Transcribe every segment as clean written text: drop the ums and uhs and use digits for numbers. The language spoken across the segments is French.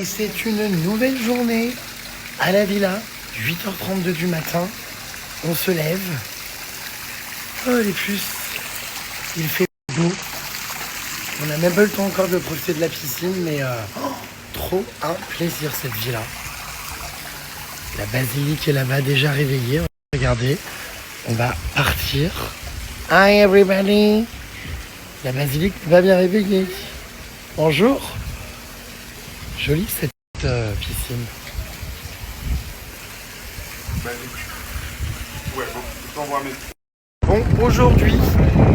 Et c'est une nouvelle journée à la villa, 8h32 du matin. On se lève. Oh les puces, il fait beau. On n'a même pas le temps encore de profiter de la piscine, mais trop un plaisir cette villa. La basilique est là-bas déjà réveillée. Regardez, on va partir. Hi everybody. La basilique va bien réveillée. Bonjour. Jolie cette piscine. Bon, aujourd'hui,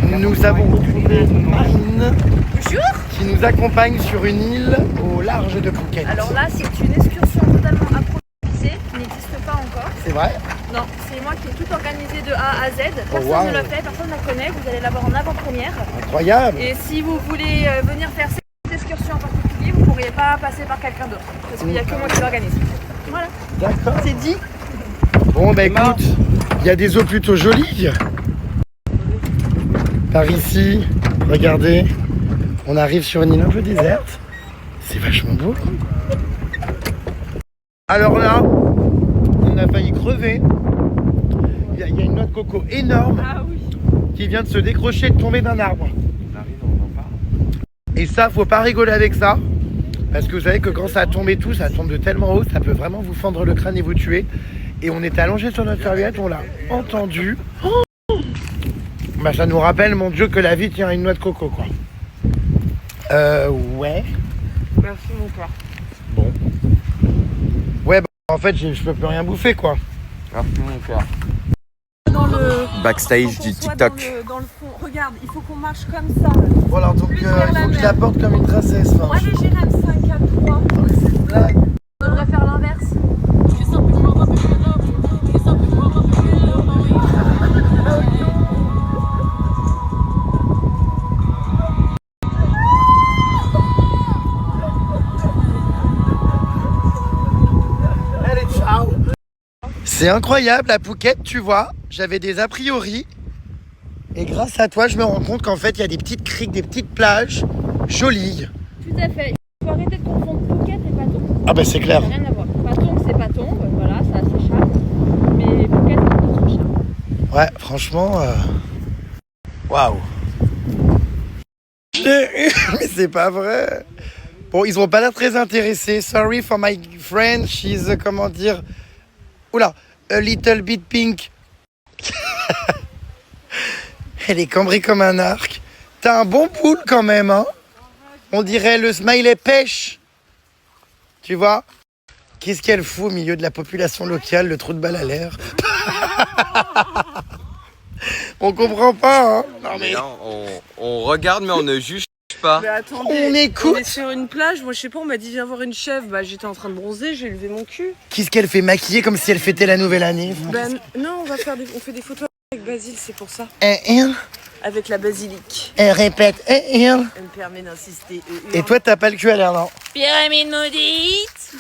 nous avons retrouvé Marine. Bonjour. Qui nous accompagne sur une île au large de Phuket. Alors là, c'est une excursion totalement improvisée qui n'existe pas encore. C'est vrai? Non, c'est moi qui ai tout organisé de A à Z. Personne wow. ne l'a fait, personne ne la connaît. Vous allez l'avoir en avant-première. Incroyable. Et si vous voulez venir faire cette excursion en particulier, vous ne pourriez pas passer par quelqu'un d'autre. Parce qu'il n'y a que moi qui l'organise. Voilà. D'accord. C'est dit. Bon, bah écoute, il y a des eaux plutôt jolies. Par ici, regardez, on arrive sur une île un peu déserte. C'est vachement beau. Alors là, on a failli crever. Il y a une noix de coco énorme qui vient de se décrocher et de tomber d'un arbre. Et ça, faut pas rigoler avec ça. Parce que vous savez que quand ça tombe et tout, ça tombe de tellement haut, ça peut vraiment vous fendre le crâne et vous tuer. Et on était allongé sur notre serviette, on l'a entendu. Bah ça nous rappelle, mon Dieu, que la vie tient à une noix de coco, quoi. Ouais. Merci mon cœur. Bon. Ouais, bah, en fait, je peux plus rien bouffer, quoi. Merci mon cœur. Dans le backstage du TikTok. Dans le fond, regarde, il faut qu'on marche comme ça. Voilà, donc il faut que je la porte comme une princesse. Enfin, Moi, j'ai géré 5 à 3. c'est une blague. On devrait faire l'inverse. Allez, ciao. C'est incroyable, à Phuket, tu vois, j'avais des a priori. Et grâce à toi, je me rends compte qu'en fait, il y a des petites criques, des petites plages jolies. Tout à fait. Il faut arrêter de confondre Phuket et Patong. Ah bah c'est clair. Ça n'a rien à voir. Patong, c'est Patong, voilà, ça a ses charmes. Mais Phuket, c'est d'autres charmes. Ouais, franchement, waouh. Mais c'est pas vrai. Bon, ils ont pas l'air très intéressés. Sorry for my friend, she's, comment dire... Oula, a little bit pink. Elle est cambrée comme un arc. T'as un bon poule quand même, hein. On dirait le smiley pêche. Tu vois? Qu'est-ce qu'elle fout au milieu de la population locale, le trou de balle à l'air? On comprend pas, hein. Non, mais là, on regarde mais on ne juge pas. Mais attendez, On écoute. on est sur une plage, moi je sais pas, on m'a dit viens voir une chèvre, bah j'étais en train de bronzer, j'ai levé mon cul. Qu'est-ce qu'elle fait maquiller comme si elle fêtait la nouvelle année? Ben non, on fait des photos avec Basile, c'est pour ça. Elle Avec la basilique. répète. Elle me permet d'insister. Et toi, t'as pas le cul à l'air, non? Pyramide maudite.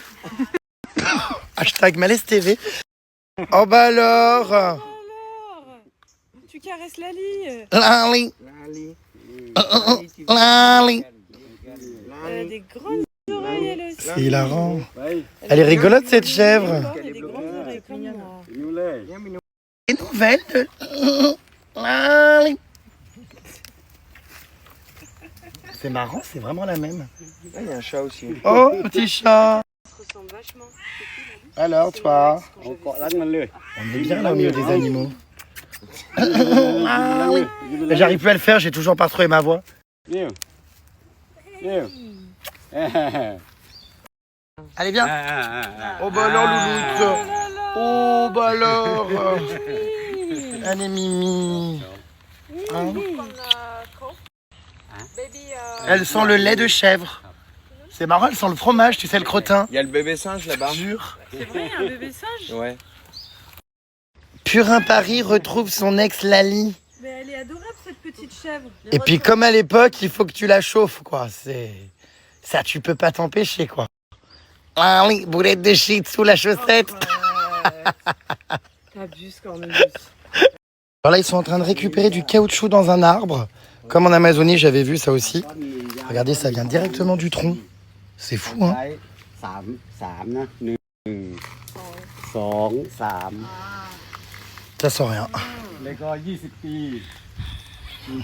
Hashtag Malaise TV. Oh bah alors. Alors, tu caresses Lali. Lali. Lali. Elle a des grandes oreilles elle aussi. C'est hilarant. Elle est rigolote cette chèvre. Elle a des grandes oreilles comme moi. Les nouvelles de Lali. C'est marrant, c'est vraiment la même. Il y a un chat aussi. Oh, petit chat. Ça se ressemble vachement. Alors toi, on est bien là au milieu des animaux. Lali. Mais j'arrive plus à le faire, j'ai toujours pas retrouvé ma voix. Allez, viens. Oh bah alors, louloute. Oh bah alors. Elle est mimi. Hein? Elle sent le lait de chèvre. C'est marrant, elle sent le fromage, tu sais, le crottin. Il y a le bébé singe là-bas. Jure. C'est vrai, un bébé singe. Ouais. Purin Paris retrouve son ex Lali. Mais elle est adorable cette petite chèvre. Et puis comme à l'époque, il faut que tu la chauffes, quoi. C'est ça, tu peux pas t'empêcher, quoi. Lali, boulette de shit sous la chaussette. T'abuses quand même. Alors là, ils sont en train de récupérer du caoutchouc dans un arbre. Comme en Amazonie, j'avais vu ça aussi. Regardez, ça vient directement du tronc. C'est fou, hein. 3 นะ1 2 3 Ça sent rien. แล้วก็20 ปี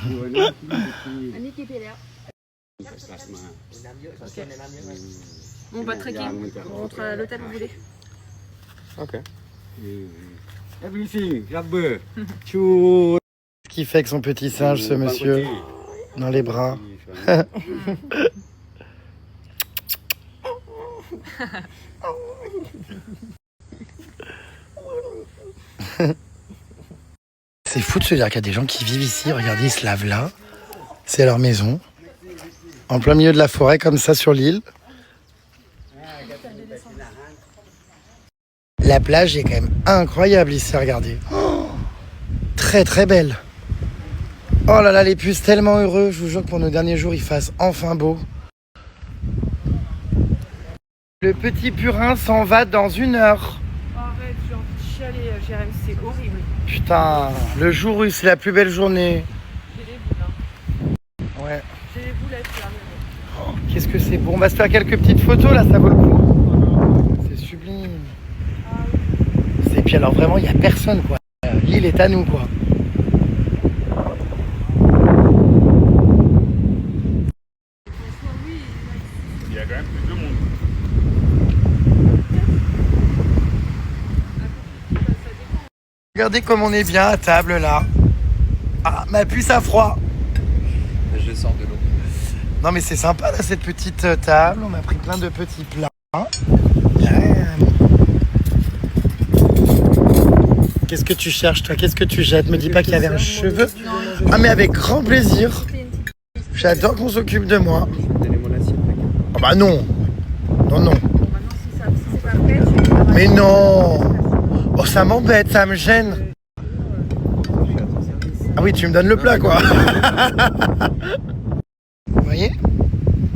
อยู่นะ20 ปี อันนี้กี่ปีแล้ว ตัดมา On va trekking. On rentre à l'hôtel où vous voulez. Ok. everything rubber ชู Ce qu'il fait avec son petit singe, ce monsieur, dans les bras. C'est fou de se dire qu'il y a des gens qui vivent ici. Regardez, ils se lavent là. C'est leur maison. En plein milieu de la forêt, comme ça, sur l'île. La plage est quand même incroyable ici, regardez. Oh, très très belle. Oh là là, les puces, tellement heureux. Je vous jure que pour nos derniers jours, il fasse enfin beau. Le petit purin s'en va dans 1 heure. Arrête, j'ai envie de chialer, Jérém, c'est horrible. Putain, le jour où c'est la plus belle journée. J'ai les boules, hein. Ouais. J'ai les boulettes là. Oh, qu'est-ce que c'est beau. On va se faire quelques petites photos là, ça vaut le coup. C'est sublime. Et puis alors vraiment, il n'y a personne quoi. L'île est à nous quoi. Il y a quand même plus de monde. Regardez comme on est bien à table là. Ah, ma puce a froid. Je sors de l'eau. Non mais c'est sympa là cette petite table. On a pris plein de petits plats. Qu'est-ce que tu cherches toi? Qu'est-ce que tu jettes? Me dis pas qu'il y avait un cheveu. Ah mais avec grand plaisir. J'adore qu'on s'occupe de moi. Donnez-moi l'assiette, mec. Oh bah non. Non, non. Bon, maintenant, si c'est pas prêt, tu Mais non. Oh ça m'embête, ça me gêne. Ah oui, tu me donnes le plat quoi. Vous voyez?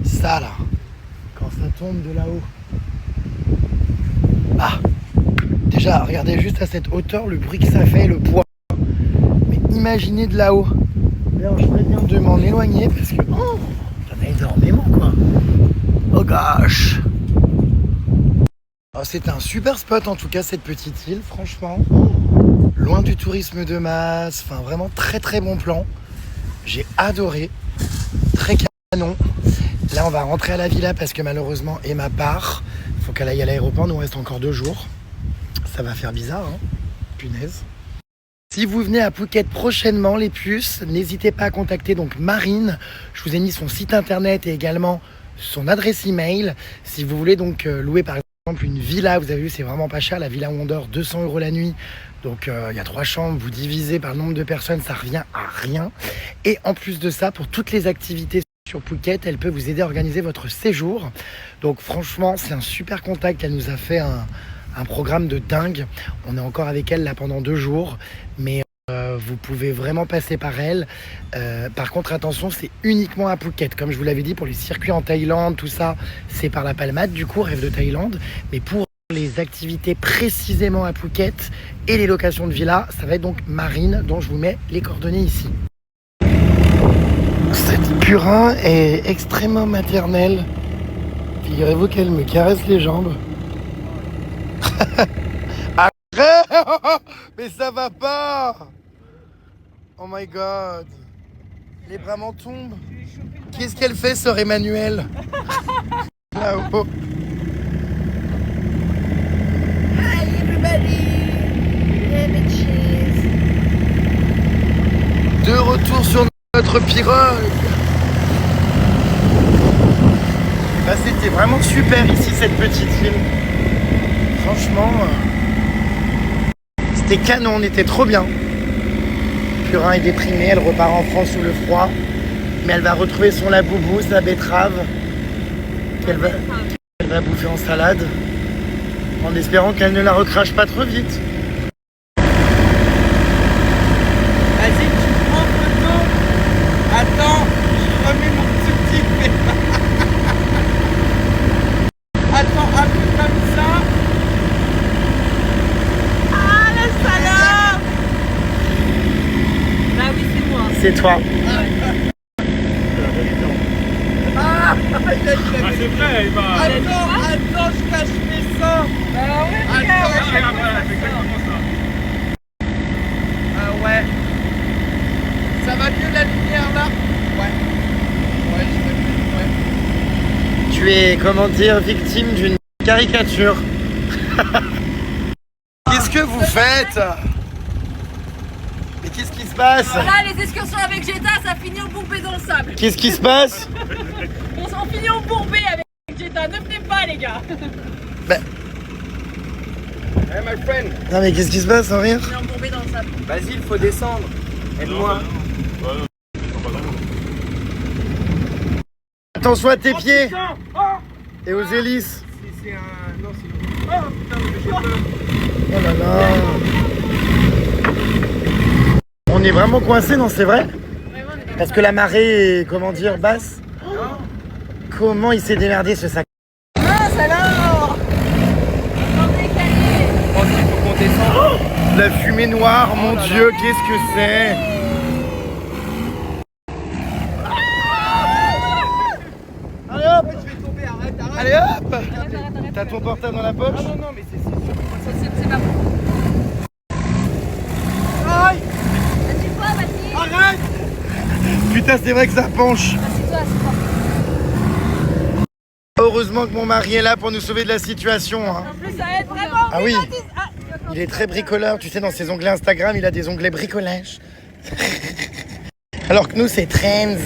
Ça là. Quand ça tombe de là-haut. Ah. Déjà, regardez juste à cette hauteur le bruit que ça fait, le poids. Mais imaginez de là-haut. D'ailleurs, je ferais bien de m'en éloigner parce que... Oh, il y en a énormément, quoi. Oh gosh. Oh, c'est un super spot, en tout cas, cette petite île, franchement. Loin du tourisme de masse. Enfin, vraiment très, très bon plan. J'ai adoré. Très canon. Là, on va rentrer à la villa parce que malheureusement, Emma part. Il faut qu'elle aille à l'aéroport. Nous, on reste encore 2 jours. Ça va faire bizarre, hein. Punaise. Si vous venez à Phuket prochainement, les puces, n'hésitez pas à contacter donc Marine. Je vous ai mis son site internet et également son adresse email. Si vous voulez donc louer par exemple une villa, vous avez vu, c'est vraiment pas cher. La villa où on dort, 200 € la nuit. Donc il y a 3 chambres, vous divisez par le nombre de personnes, ça revient à rien. Et en plus de ça, pour toutes les activités sur Phuket, elle peut vous aider à organiser votre séjour. Donc franchement, c'est un super contact. Elle nous a fait un programme de dingue. On est encore avec elle là pendant 2 jours, mais vous pouvez vraiment passer par elle. Par contre, attention, c'est uniquement à Phuket. Comme je vous l'avais dit, pour les circuits en Thaïlande, tout ça, c'est par la Palmade, du coup, Rêve de Thaïlande. Mais pour les activités précisément à Phuket et les locations de villas, ça va être donc Marine, dont je vous mets les coordonnées ici. Cette purin est extrêmement maternelle. Figurez-vous qu'elle me caresse les jambes. Arrête! Mais ça va pas! Oh my god! Les bras m'en tombent. Qu'est-ce qu'elle fait, sœur Emmanuel? Là-haut. Hi everybody! De retour sur notre pirogue. Bah, c'était vraiment super ici, cette petite île. Franchement, c'était canon, on était trop bien. Purin est déprimée, elle repart en France sous le froid. Mais elle va retrouver son laboubou, sa betterave, qu'elle va bouffer en salade. En espérant qu'elle ne la recrache pas trop vite. Vas-y, tu prends photo. Attends, je remets mon petit pied. Attends, un peu comme ça. Ah, la salope! Bah oui, c'est moi. C'est toi. Ouais. Ah, gars, il a Ah, c'est vrai, il va. Attends, je cache mes seins. Exactement ça. Ah ouais. Ça va mieux la lumière là? Ouais. Ouais, je vais mieux, ouais. Tu es, comment dire, victime d'une caricature. Qu'est-ce que vous faites? Mais qu'est-ce qui se passe? Voilà, les excursions avec Jetta, ça finit embourbé dans le sable. Qu'est-ce qui se passe? On s'en finit embourbé avec Jetta, ne venez pas les gars. Hey my friend, Non mais qu'est-ce qui se passe, sans rire? On est embourbé dans le sable. vas-y, il faut descendre. Aide-moi. Attention à tes pieds et aux hélices. C'est un... Non, c'est... Oh putain, mais j'ai peur. Oh là là. On est vraiment coincé, non, c'est vrai? Parce que la marée est, comment dire, basse. Comment il s'est démerdé ce sac? Mince alors. Attendez, calmez. Je pense qu'il faut qu'on descende. La fumée noire, mon Dieu, qu'est-ce que c'est? Allez hop! Je vais tomber, arrête. Allez hop! Arrête. T'as ton portable dans la poche? Non, mais c'est sûr. C'est pas bon. Aïe! Assieds-toi, Mathilde. Arrête! Putain, c'est vrai que ça penche. Assieds-toi, assieds-toi. Heureusement que mon mari est là pour nous sauver de la situation. Hein. En plus, ça aide vraiment. Ah oui, Mathilde. Ah, il est très bricoleur. Tu sais, dans ses onglets Instagram, il a des onglets bricolage. Alors que nous, c'est trends.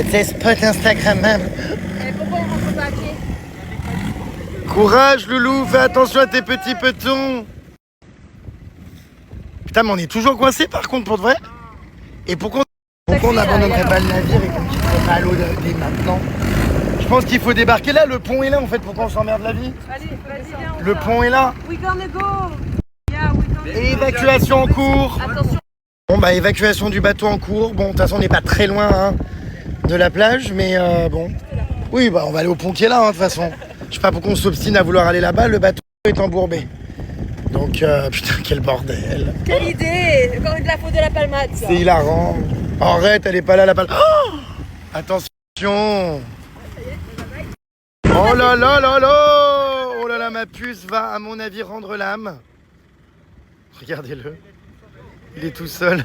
C'est spot Instagrammable. pourquoi on rentre pas à pied? Courage, Loulou, fais attention à tes petits petons. Putain, mais on est toujours coincé par contre, pour de vrai. Et pourquoi on n'abandonnerait pas le navire et qu'on quitterait pas à l'eau dès maintenant? Je pense qu'il faut débarquer là, le pont est là en fait, pourquoi on s'emmerde la vie? Allez, vas-y, viens. Le pont est là. We gonna go. Yeah, we gonna go. Évacuation en cours. Attention. Bon bah évacuation du bateau en cours. Bon, de toute façon on n'est pas très loin hein, de la plage, mais bon. Oui bah on va aller au pont qui est là hein, de toute façon. Je sais pas pourquoi on s'obstine à vouloir aller là-bas, le bateau est embourbé. Donc putain quel bordel. Quelle idée. Encore une de la faute de la palmade, ça. C'est hilarant. Arrête, elle est pas là la palmade. Oh attention. Oh là là là là. Oh là là, ma puce va à mon avis rendre l'âme. Regardez-le. Il est tout seul.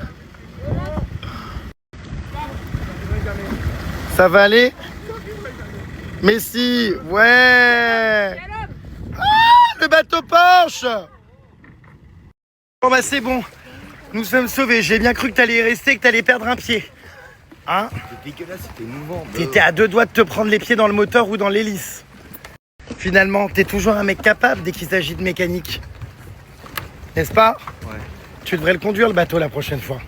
Ça va aller? Mais si, ouais. Ah, le bateau penche. Bon bah c'est bon. Nous sommes sauvés. J'ai bien cru que t'allais y rester et que t'allais perdre un pied. Hein? C'était dégueulasse, c'était émouvant. T'étais à 2 doigts de te prendre les pieds dans le moteur ou dans l'hélice. Finalement, t'es toujours un mec capable dès qu'il s'agit de mécanique. N'est-ce pas? Ouais. Tu devrais le conduire le bateau la prochaine fois.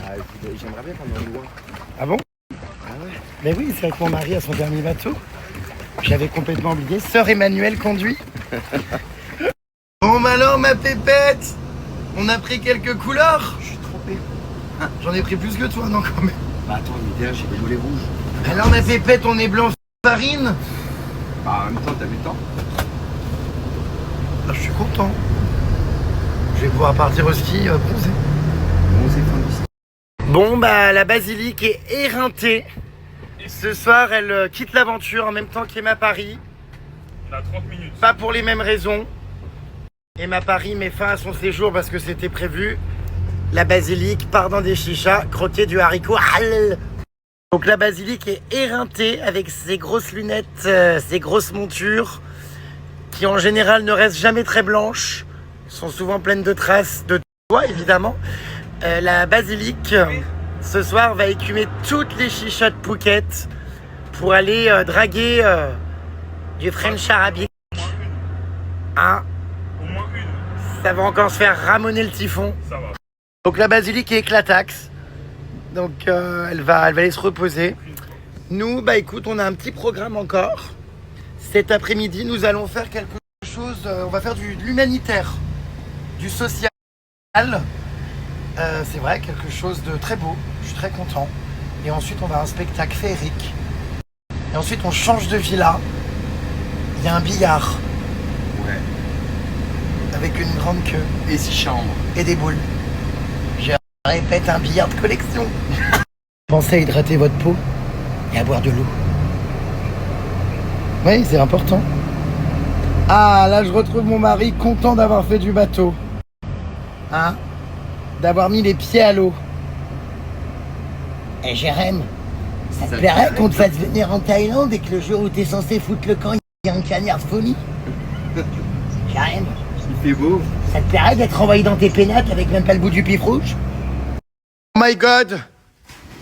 Ah, j'aimerais bien qu'on en loin. Ah bon? Ah ouais. Mais oui, c'est avec mon mari à son dernier bateau. J'avais complètement oublié. Sœur Emmanuelle conduit. Bon bah alors ma pépette, on a pris quelques couleurs. Je suis trempé. J'en ai pris plus que toi, non quand même. Bah attends, mais derrière j'ai des mollets rouges. Alors ma pépette, on est blanc farine. Bah en même temps, t'as vu le temps? Ah, je suis content. Je vais pouvoir partir au ski bronzé. Bon, c'est fin d'ici. Bon bah la basilique est éreintée. Ce soir elle quitte l'aventure en même temps qu'Emma Paris. On a 30 minutes. Pas pour les mêmes raisons. Emma Paris met fin à son séjour parce que c'était prévu. La basilique part dans des chichas, croquer du haricot. Donc la basilique est éreintée avec ses grosses lunettes, ses grosses montures, qui en général ne restent jamais très blanches, sont souvent pleines de traces de toit évidemment. La basilique, ce soir, va écumer toutes les chichas de Phuket pour aller draguer du French arabique. Hein? Au moins une. Ça va encore se faire ramoner le typhon. Ça va. Donc la basilique est éclataxe. Donc elle va aller se reposer. Nous, bah écoute, on a un petit programme encore. Cet après-midi, nous allons faire quelque chose. On va faire de l'humanitaire, du social. C'est vrai, quelque chose de très beau. Je suis très content. Et ensuite, on va à un spectacle féerique. Et ensuite, on change de villa. Il y a un billard Ouais. avec une grande queue Et 6 chambres. et des boules. Je répète, un billard de collection. Pensez à hydrater votre peau et à boire de l'eau. Oui, c'est important. Ah, là, je retrouve mon mari content d'avoir fait du bateau. Hein? D'avoir mis les pieds à l'eau. Et Jérém, ça te plairait qu'on te fasse venir en Thaïlande et que le jour où t'es censé foutre le camp, il y a un cagnard de folie? Jérém, Il fait beau. ça te plairait d'être envoyé dans tes pénates avec même pas le bout du pif rouge? Oh my god!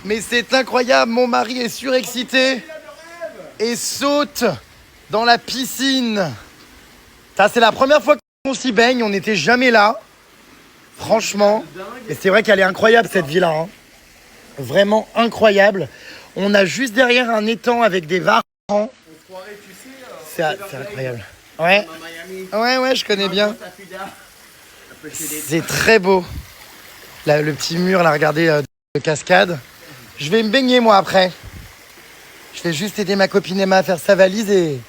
Mais c'est incroyable, mon mari est surexcité et saute dans la piscine. Ça, c'est la première fois qu'on s'y baigne, on n'était jamais là. Franchement. Et c'est vrai qu'elle est incroyable cette villa. Hein. Vraiment incroyable. On a juste derrière un étang avec des varans. C'est incroyable. Ouais. Ouais, je connais bien. C'est très beau. Là, le petit mur, là, regardez, de cascade. Je vais me baigner, moi, après. Je vais juste aider ma copine Emma à faire sa valise et...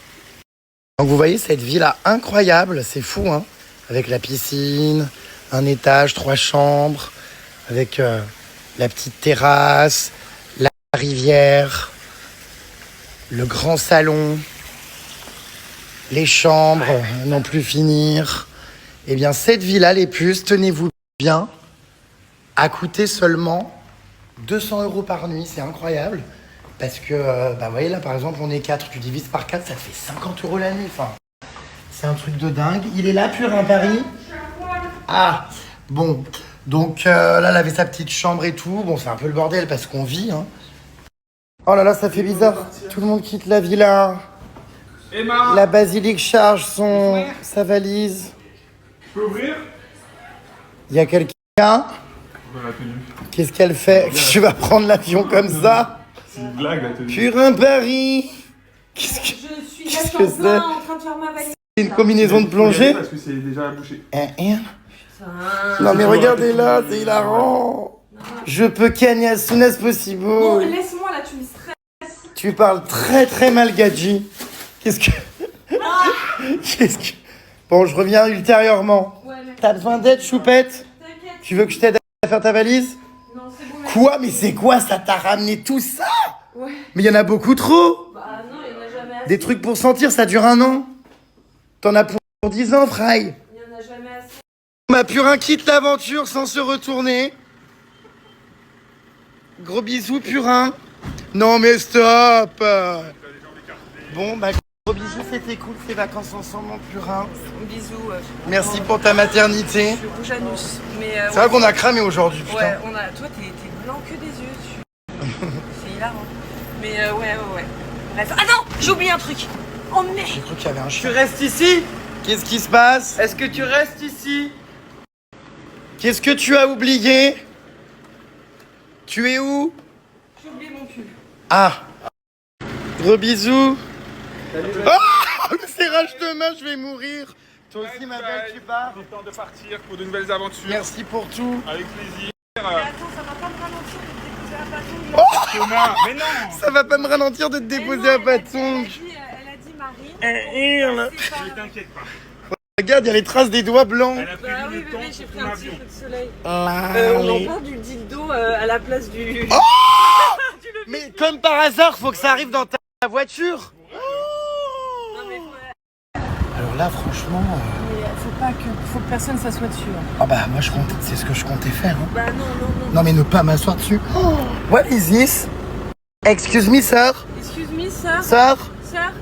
Donc, vous voyez, cette villa incroyable, c'est fou, hein. Avec la piscine, un étage, 3 chambres, avec la petite terrasse, la rivière, le grand salon, les chambres, à n'en plus finir. Eh bien, cette villa, les puces, tenez-vous bien, a coûté seulement 200 € par nuit. C'est incroyable. Parce que, vous voyez, là, par exemple, on est 4. Tu divises par 4, ça te fait 50 € la nuit. Enfin, c'est un truc de dingue. Il est là, Purin, Paris? Ah, bon. Donc, là, elle avait sa petite chambre et tout. Bon, c'est un peu le bordel parce qu'on vit, hein. Oh là là, ça fait bizarre. Tout le monde quitte la villa. Emma, La basilique charge sa valise. je peux ouvrir? Il y a quelqu'un? Qu'est-ce qu'elle fait? Tu vas prendre l'avion comme ça? C'est une blague la tenue. Purin, Paris! Qu'est-ce que Je suis Qu'est-ce là que en c'est? plein en train de faire ma valise. c'est? Une combinaison de plongée? Parce que c'est déjà bouché. Non mais regardez là, c'est hilarant! Je peux ken as soon as possible. Bon, laisse-moi là, tu me stresses. Tu parles très très mal gadji. Qu'est-ce que... Qu'est-ce que... Bon, je reviens ultérieurement. Ouais, mec, T'as besoin d'aide, choupette? t'inquiète. Tu veux que je t'aide à faire ta valise? Non, c'est bon, mec. Quoi? Mais c'est quoi ça? T'a ramené tout ça? Ouais. Mais il y en a beaucoup trop! Bah non, il y en a jamais assez. Des trucs pour sentir, ça dure 1 an. T'en as pour 10 ans, Fry. Il y en a jamais assez. Ma Purin quitte l'aventure sans se retourner. Gros bisous, Purin. Non mais stop. Bon, bah gros bisous, c'était cool ces vacances ensemble, mon Purin. Bisous. Merci pour ta maternité. Je suis rouge à nous. Mais C'est vrai qu'on a cramé aujourd'hui, putain. ouais, on a. Toi, t'es blanc que des yeux. C'est hilarant. Mais ouais. Bref. Ah non, j'ai oublié un truc. Oh merde. J'ai cru qu'il y avait un Tu chien. restes ici? Qu'est-ce qui se passe? Est-ce que tu restes ici? Qu'est-ce que tu as oublié? Tu es où? J'ai oublié mon pull. Ah. Gros bisous. Ah, le serrage de main, je vais mourir. Toi aussi, ma belle, tu pars. Il est temps de partir pour de nouvelles aventures. Merci pour tout. Avec plaisir. Mais attends, ça va pas me ralentir de te déposer à Patong. Thomas, mais non. Ça va pas me ralentir de te déposer à Patong. Elle a dit Marine. Hurle. C'est pas- Ne t'inquiète pas. Regarde, il y a les traces des doigts blancs. Elle a pris Bah oui, du temps bébé, j'ai pour pris ton un petit avion. peu de soleil. Là, On les- entend du dildo à la place du. Mais comme par hasard, faut que ça arrive dans ta voiture. Non, mais Alors là, franchement, faut que personne s'assoie dessus. ah bah moi je compte, c'est ce que je comptais faire. Hein. Bah non. Non mais ne pas m'asseoir dessus. Oh, what is this? Excuse me, sir. Excuse me, sir. Sir, Sir.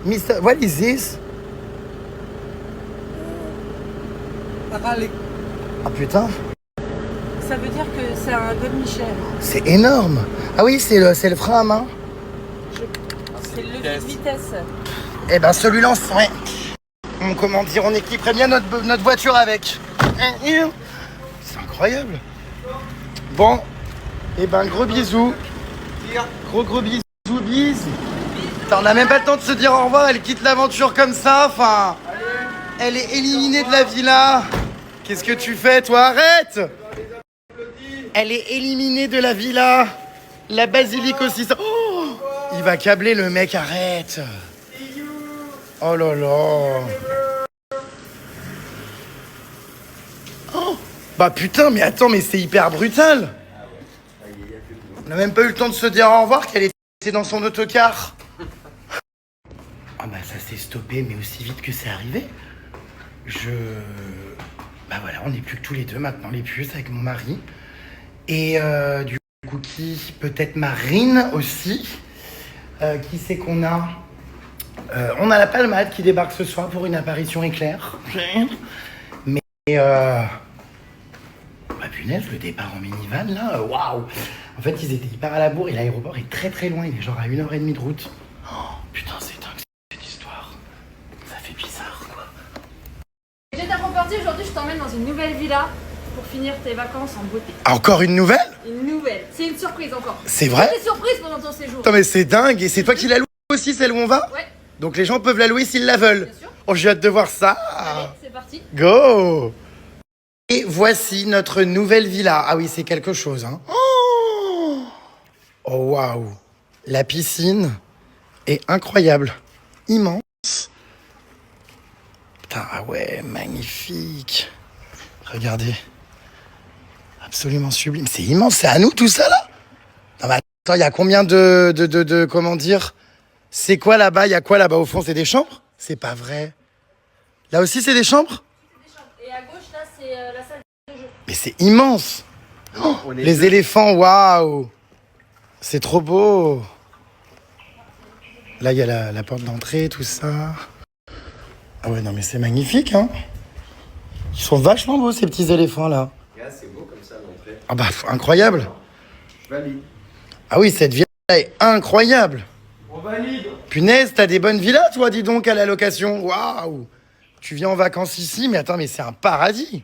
Mister, what is this? Ah putain, Ça veut dire que c'est un God Michel. c'est énorme. Ah oui, c'est le frein à main. C'est le levier de vitesse. Eh ben celui-là, ouais. Comment dire, on équiperait bien notre voiture avec. C'est incroyable. Bon, eh ben gros bisous. Gros bisous, bis. On n'a même pas le temps de se dire au revoir, elle quitte l'aventure comme ça, enfin. Elle est éliminée de la villa. Qu'est-ce que tu fais, toi? Arrête! Elle est éliminée de la villa. La basilique aussi. Ça... Oh, il va câbler le mec, arrête. Oh là là. Oh, bah putain, mais attends, mais c'est hyper brutal. On n'a même pas eu le temps de se dire au revoir qu'elle était dans son autocar. Ah bah ça s'est stoppé, mais aussi vite que c'est arrivé. Bah voilà, on n'est plus que tous les deux maintenant, les puces, avec mon mari. Et du coup, peut-être Marine aussi. Qui c'est qu'on a on a la Palmade qui débarque ce soir pour une apparition éclair. Mais bah punaise, le départ en minivan là, waouh. En fait, ils étaient hyper à la bourre et l'aéroport est très très loin, il est genre à 1h30 de route. Oh, putain, c'est dingue cette histoire. Ça fait bizarre quoi. J'ai ta property, aujourd'hui je t'emmène dans une nouvelle villa pour finir tes vacances en beauté. Encore une nouvelle? Une nouvelle, c'est une surprise encore. C'est vrai? Des surprises pendant ton séjour. Attends mais c'est dingue, et c'est toi qui la loues aussi celle où on va? Ouais, Donc les gens peuvent la louer s'ils la veulent. bien sûr. Oh, j'ai hâte de voir ça. Allez, c'est parti. Go! Et voici notre nouvelle villa. Ah oui, c'est quelque chose, hein. Oh, waouh! La piscine est incroyable. Immense. Putain, ah ouais, magnifique. Regardez. Absolument sublime. C'est immense, c'est à nous tout ça, là? Non, mais attends, il y a combien de comment dire? C'est quoi là-bas? Il y a quoi là-bas au fond? C'est des chambres? C'est pas vrai. Là aussi, c'est des chambres? Et à gauche, là, c'est la salle de jeu. Mais c'est immense. On est Les éléphants, waouh. C'est trop beau. Là, il y a la porte d'entrée, tout ça. Ah ouais, non, mais c'est magnifique, hein. Ils sont vachement beaux, ces petits éléphants-là. c'est beau comme ça l'entrée. Ah bah, incroyable. Valide. Ah oui, cette villa est incroyable. On valide. Punaise, t'as des bonnes villas, toi, dis donc, à la location. Waouh. Tu viens en vacances ici, mais attends, mais c'est un paradis.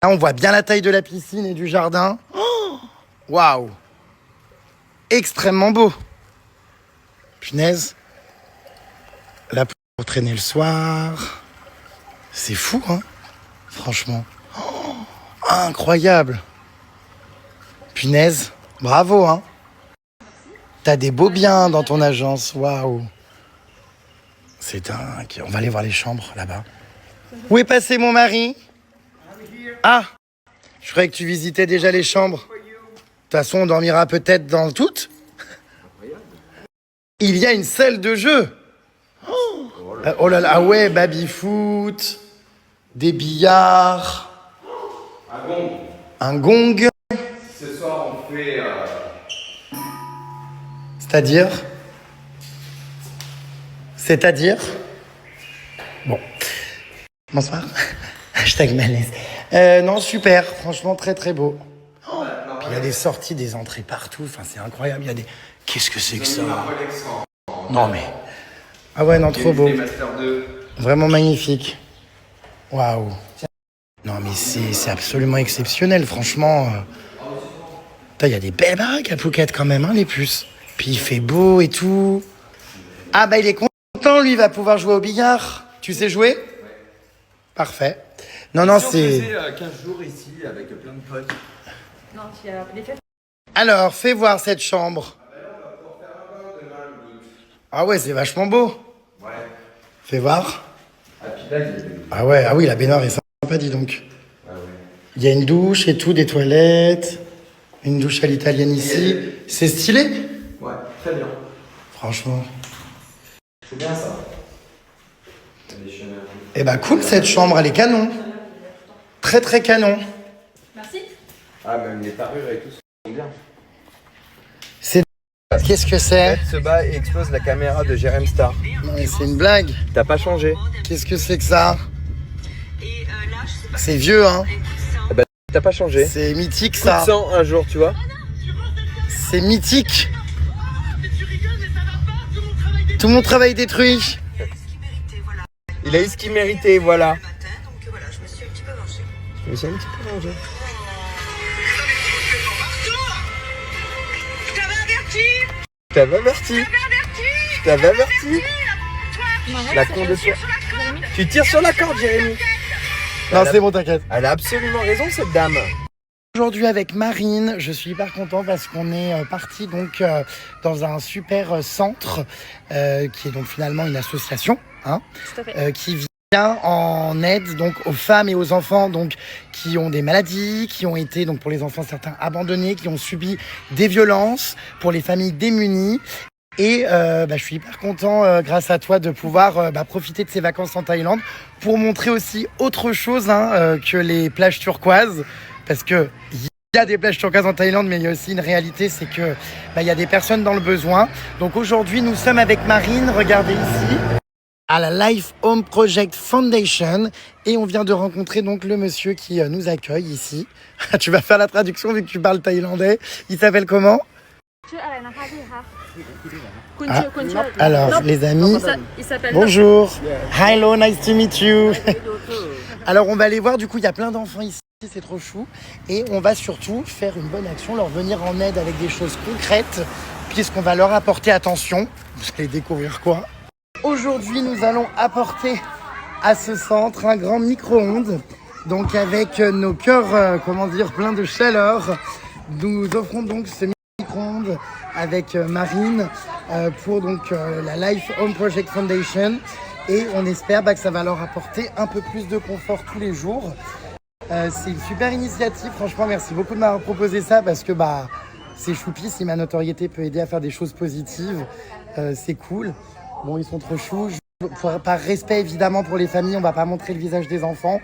Là, on voit bien la taille de la piscine et du jardin. Oh, waouh. Extrêmement beau. Punaise. Là, pour traîner le soir. C'est fou, hein. Franchement. Oh, incroyable. Punaise. Bravo, hein. T'as des beaux biens dans ton agence. Waouh. C'est dingue. On va aller voir les chambres, là-bas. Où est passé mon mari? Ah, je croyais que tu visitais déjà les chambres. De toute façon, on dormira peut-être dans toutes. Il y a une salle de jeu. Oh là là, ah ouais, baby-foot, des billards, un gong. Ce soir, on fait. C'est-à-dire Bon. Bonsoir. Hashtag malaise. Non, super. Franchement, très très beau. Oh, puis il y a des sorties, des entrées partout. Enfin, c'est incroyable. Il y a des... Qu'est-ce que c'est que ça? Non, mais... Ah ouais, non, trop beau. Vraiment magnifique. Waouh. Non, mais c'est absolument exceptionnel, franchement. Putain, il y a des belles baraques à Phuket quand même, hein, les puces. Puis il fait beau et tout. Ah bah, il est content, lui, il va pouvoir jouer au billard. Tu sais jouer? Parfait. Non, non, c'est... 15 jours ici avec plein de potes. Non, il y a les fêtes. Alors, fais voir cette chambre. Ah ouais, c'est vachement beau. Ouais. Fais voir. Ah, puis là, il y a des... Ah ouais, ah oui, la baignoire est sympa, dis donc. Ah ouais. Il y a une douche et tout, des toilettes. Une douche à l'italienne ici. C'est stylé. Ouais, très bien. Franchement. C'est bien ça. Eh bah cool, cette chambre, elle est canon. Très très canon. Merci. Ah, même les parures et tout sont bien. Qu'est-ce que c'est? Se bat et expose la caméra de Jérém Star. Non mais c'est une blague. T'as pas changé. Qu'est-ce que c'est que ça? C'est vieux, hein. T'as pas changé. C'est mythique, Coup de ça. sang un jour, tu vois. C'est mythique. Tout mon travail détruit. Il a eu ce qu'il méritait, voilà. Je me suis un petit peu vengée. Je me suis un petit peu vengé. Je t'avais averti. Je t'avais averti. La con de toi. Tu tires sur la corde, Jérémy. Non, c'est bon, t'inquiète. Elle a absolument raison, cette dame. Aujourd'hui avec Marine, je suis hyper content parce qu'on est parti donc dans un super centre qui est donc finalement une association, hein, Tout à fait. qui vient en aide donc aux femmes et aux enfants donc qui ont des maladies, qui ont été donc pour les enfants certains abandonnés, qui ont subi des violences, pour les familles démunies. Et je suis hyper content, grâce à toi, de pouvoir profiter de ces vacances en Thaïlande pour montrer aussi autre chose que les plages turquoises. Parce que il y a des plages turquoises en Thaïlande, mais il y a aussi une réalité, c'est que il y a des personnes dans le besoin. Donc aujourd'hui, nous sommes avec Marine, regardez ici, à la Life Home Project Foundation. Et on vient de rencontrer donc le monsieur qui nous accueille ici. Tu vas faire la traduction vu que tu parles thaïlandais. Il s'appelle comment? Alors, les amis, Il s'appelle... bonjour. Hello, nice to meet you. Alors, on va aller voir, du coup, il y a plein d'enfants ici, c'est trop chou. Et on va surtout faire une bonne action, leur venir en aide avec des choses concrètes, puisqu'on va leur apporter, attention, vous allez découvrir quoi. Aujourd'hui, nous allons apporter à ce centre un grand micro-ondes. Donc, avec nos cœurs, plein de chaleur, nous offrons donc ce micro-ondes avec Marine pour donc la Life Home Project Foundation. Et on espère que ça va leur apporter un peu plus de confort tous les jours. C'est une super initiative, franchement merci beaucoup de m'avoir proposé ça parce que c'est choupi, si ma notoriété peut aider à faire des choses positives, c'est cool. Bon, ils sont trop choux. Par respect évidemment pour les familles, on va pas montrer le visage des enfants,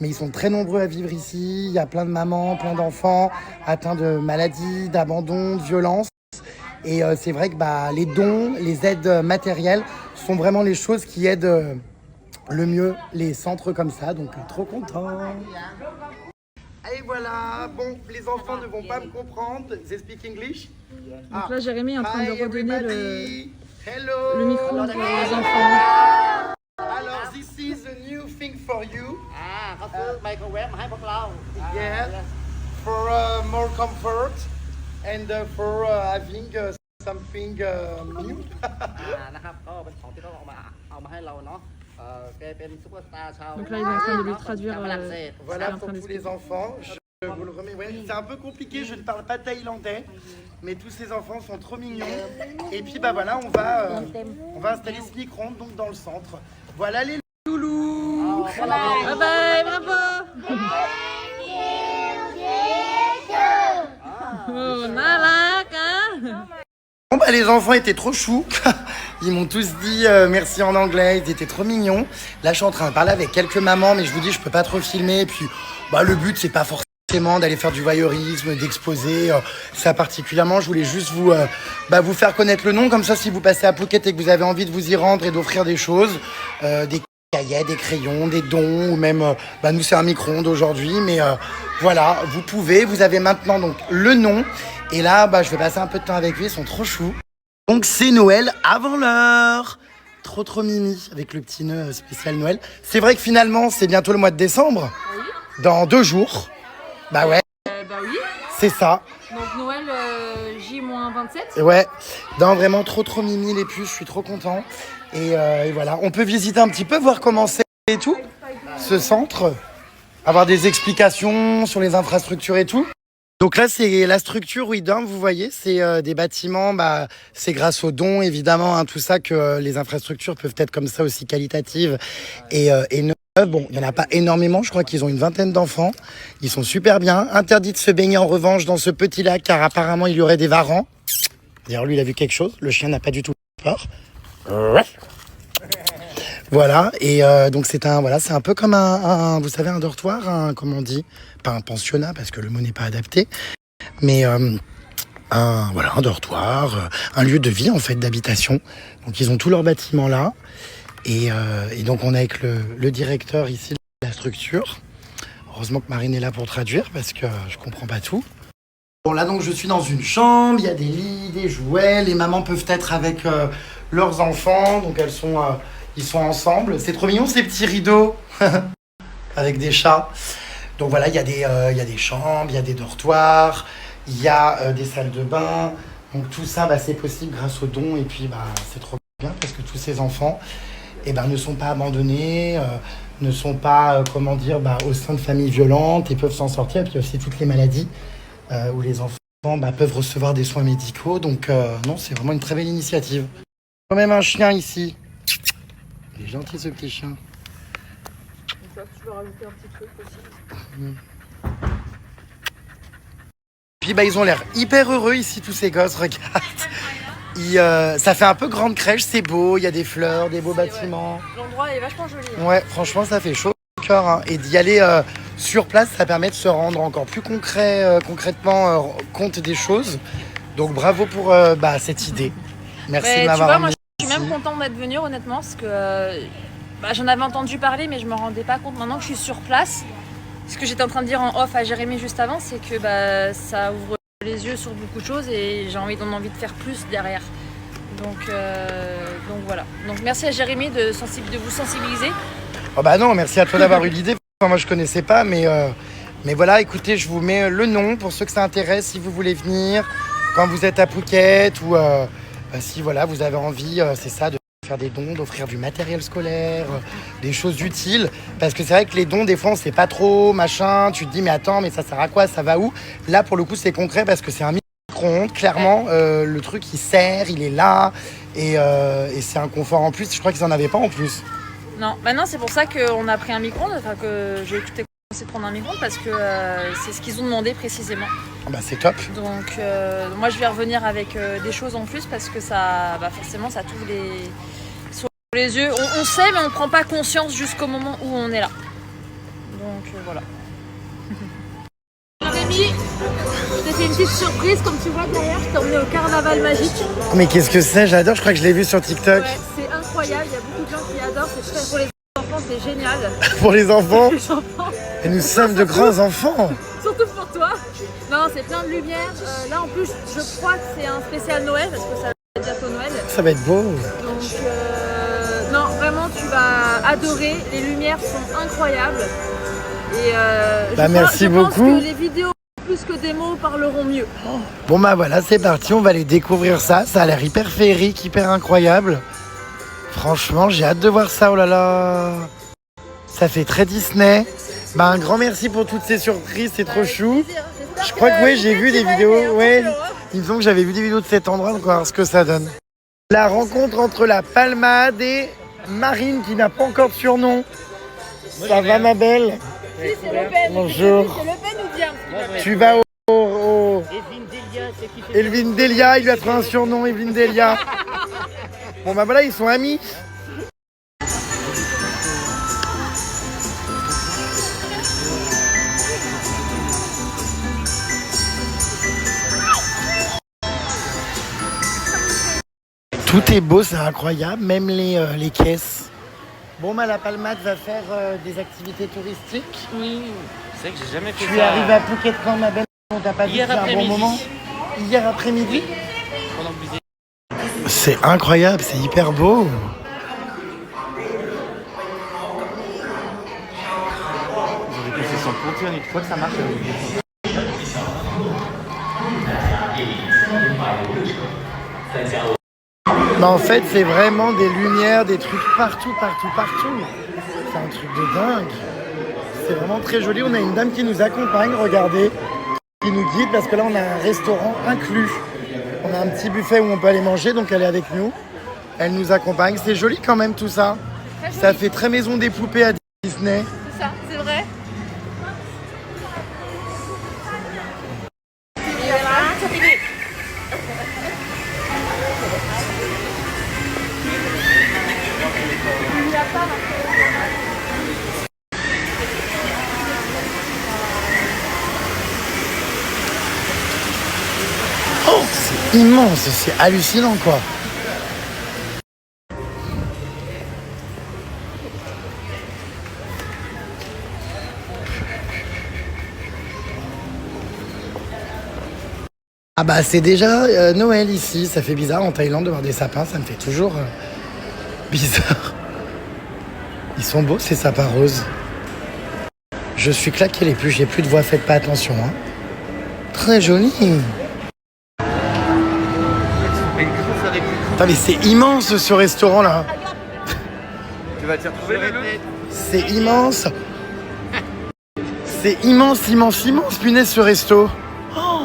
mais ils sont très nombreux à vivre ici. Il y a plein de mamans, plein d'enfants atteints de maladies, d'abandon, de violence. Et c'est vrai que les dons, les aides matérielles sont vraiment les choses qui aident le mieux les centres comme ça. Donc trop content. Et voilà, bon, les enfants ne vont pas me comprendre. They speak English. Donc là, Jérémy est en train de redonner le micro pour les everybody. enfants. Alors, this is a new thing for you. เขาซื้อไมโครเวฟมาให้พวกเรา Yeah, for more comfort and for having something new. นะครับก็เป็นของที่เขาเอามาให้เราเนาะแกเป็นซุปเปอร์สตาร์ชาว Donc là, il est en train de lui traduireฝรั่งเศส Voilà pour tous les enfants. Je vous le remets. Ouais, c'est un peu compliqué, je ne parle pas thaïlandais, mais tous ces enfants sont trop mignons. Et puis voilà, on va installer ce micro-ondes donc dans le centre. Voilà les loulous. Bye bye, bravo. Oh, narak, hein. Bon les enfants étaient trop choux. Ils m'ont tous dit merci en anglais, ils étaient trop mignons. Là je suis en train de parler avec quelques mamans, mais je vous dis je peux pas trop filmer. Et puis le but c'est pas forcément d'aller faire du voyeurisme, d'exposer ça particulièrement. Je voulais juste vous faire connaître le nom, comme ça si vous passez à Phuket et que vous avez envie de vous y rendre et d'offrir des choses, des cahiers, des crayons, des dons, ou même nous c'est un micro-ondes aujourd'hui, mais voilà, vous pouvez, vous avez maintenant donc le nom. Et là, je vais passer un peu de temps avec lui, ils sont trop choux. Donc c'est Noël avant l'heure. Trop mimi avec le petit nœud spécial Noël. C'est vrai que finalement, c'est bientôt le mois de décembre. Oui. Dans 2 jours. Bah ouais. Oui. C'est ça. Donc Noël J-27. Ouais. Non, vraiment trop mimi les puces, je suis trop content. Et voilà, on peut visiter un petit peu, voir comment c'est et tout. Ce centre. Avoir des explications sur les infrastructures et tout. Donc là, c'est la structure Ouidam, vous voyez, c'est des bâtiments, c'est grâce aux dons, évidemment, tout ça, que les infrastructures peuvent être comme ça aussi qualitatives et neuves. Bon, il n'y en a pas énormément, je crois qu'ils ont une 20aine d'enfants. Ils sont super bien. Interdit de se baigner en revanche dans ce petit lac, car apparemment, il y aurait des varans. D'ailleurs, lui, il a vu quelque chose. Le chien n'a pas du tout peur. Voilà, et donc c'est un peu comme vous savez, un dortoir, comment on dit, pas un pensionnat parce que le mot n'est pas adapté, mais un dortoir, un lieu de vie en fait, d'habitation. Donc ils ont tous leurs bâtiments là, et donc on est avec le directeur ici de la structure. Heureusement que Marine est là pour traduire parce que je comprends pas tout. Bon là donc je suis dans une chambre, il y a des lits, des jouets, les mamans peuvent être avec leurs enfants, donc ils sont ensemble. C'est trop mignon ces petits rideaux avec des chats. Donc voilà, il y a des chambres, il y a des dortoirs, il y a des salles de bain. Donc tout ça, c'est possible grâce aux dons. Et puis c'est trop bien parce que tous ces enfants ne sont pas abandonnés, ne sont pas au sein de familles violentes et peuvent s'en sortir. Et puis il y a aussi toutes les maladies où les enfants peuvent recevoir des soins médicaux. Donc non, c'est vraiment une très belle initiative. Quand même un chien ici. Il est gentil ce petit chien. Tu peux rajouter un petit truc aussi. Puis ils ont l'air hyper heureux ici tous ces gosses, regarde. Ça fait un peu grande crèche, c'est beau, il y a des fleurs, des beaux bâtiments. L'endroit est vachement joli. Hein. Ouais, franchement, ça fait chaud au cœur. Hein. Et d'y aller sur place, ça permet de se rendre encore plus concrètement compte des choses. Donc bravo pour cette idée. Merci Mais de tu m'avoir vois, moi amené je suis ici. même contente d'être venue honnêtement parce que j'en avais entendu parler mais je me rendais pas compte maintenant que je suis sur place. Ce que j'étais en train de dire en off à Jérémy juste avant, c'est que ça ouvre les yeux sur beaucoup de choses et j'ai envie de faire plus derrière. Donc voilà. Donc merci à Jérémy de vous sensibiliser. Oh bah non, merci à toi d'avoir eu l'idée. Enfin, moi je connaissais pas, mais voilà, écoutez, je vous mets le nom pour ceux que ça intéresse si vous voulez venir, quand vous êtes à Phuket ou si voilà, vous avez envie, c'est ça, de faire des dons, d'offrir du matériel scolaire, des choses utiles. Parce que c'est vrai que les dons, des fois, on sait pas trop, machin. Tu te dis, mais attends, mais ça sert à quoi? Ça va où? Là, pour le coup, c'est concret parce que c'est un micro-ondes. Clairement, le truc, il sert, il est là. Et c'est un confort en plus. Je crois qu'ils en avaient pas en plus. Non, maintenant c'est pour ça qu'on a pris un micro-ondes, enfin que j'ai commencé de prendre un micro-ondes parce que c'est ce qu'ils ont demandé précisément. Ah bah, c'est top. Donc moi je vais revenir avec des choses en plus parce que ça, forcément ça t'ouvre les yeux. On sait mais on prend pas conscience jusqu'au moment où on est là. Donc voilà. Jérémy, je t'ai fait une petite surprise comme tu vois derrière, je t'ai emmené au carnaval magique. Mais qu'est-ce que c'est? J'adore, je crois que je l'ai vu sur TikTok. Ouais, c'est incroyable, il y a beaucoup de gens qui adorent, c'est très pour les enfants, c'est génial. Pour les enfants. Les enfants. Et nous sommes de grands enfants. Surtout pour toi. Non, c'est plein de lumière. Là en plus, je crois que c'est un spécial Noël parce que ça va être bientôt Noël. Ça va être beau. Donc non, vraiment tu vas adorer. Les lumières sont incroyables. Et merci je pense beaucoup. que les vidéos plus que des mots parleront mieux. Bon bah voilà, c'est parti, on va aller découvrir ça. Ça a l'air hyper féerique, hyper incroyable. Franchement, j'ai hâte de voir ça, oh là là. Ça fait très Disney. Un grand merci pour toutes ces surprises, c'est trop chou. Je crois que oui, j'ai vu des vidéos. Ouais, il me semble que j'avais vu des vidéos de cet endroit, donc on va voir ce que ça donne. La rencontre entre la Palmade et Marine qui n'a pas encore de surnom. Ça va ma belle? Bonjour. Tu vas au... Elvin Delia, il lui a trouvé un surnom, Elvin Delia. Bon bah voilà, ils sont amis. Tout est beau, c'est incroyable, même les caisses. Bon bah la Palmade va faire des activités touristiques. Oui, c'est vrai que j'ai jamais fait ça. Tu es arrivé à Phuket quand ma belle, on t'a pas dit que Hier c'est un bon après-midi. moment? Hier après-midi. Pendant que vous étiez- C'est incroyable, c'est hyper beau. Vous avez posé son continu, tu crois que ça marche? Mais en fait, c'est vraiment des lumières, des trucs partout. C'est un truc de dingue. C'est vraiment très joli. On a une dame qui nous accompagne, regardez, qui nous guide parce que là, on a un restaurant inclus. On a un petit buffet où on peut aller manger, donc elle est avec nous. Elle nous accompagne. C'est joli quand même tout ça. Ça fait très maison des poupées à Disney. C'est ça, c'est vrai. Oh, c'est immense, c'est hallucinant quoi. Ah bah c'est déjà Noël ici, ça fait bizarre en Thaïlande de voir des sapins, ça me fait toujours bizarre. Ils sont beaux ces sapins roses. Je suis claqué les plus, j'ai plus de voix, faites pas attention. Hein. Très joli. Putain mais c'est immense ce restaurant là. Tu vas t'y retrouver, C'est immense. C'est immense, punaise ce resto. Oh.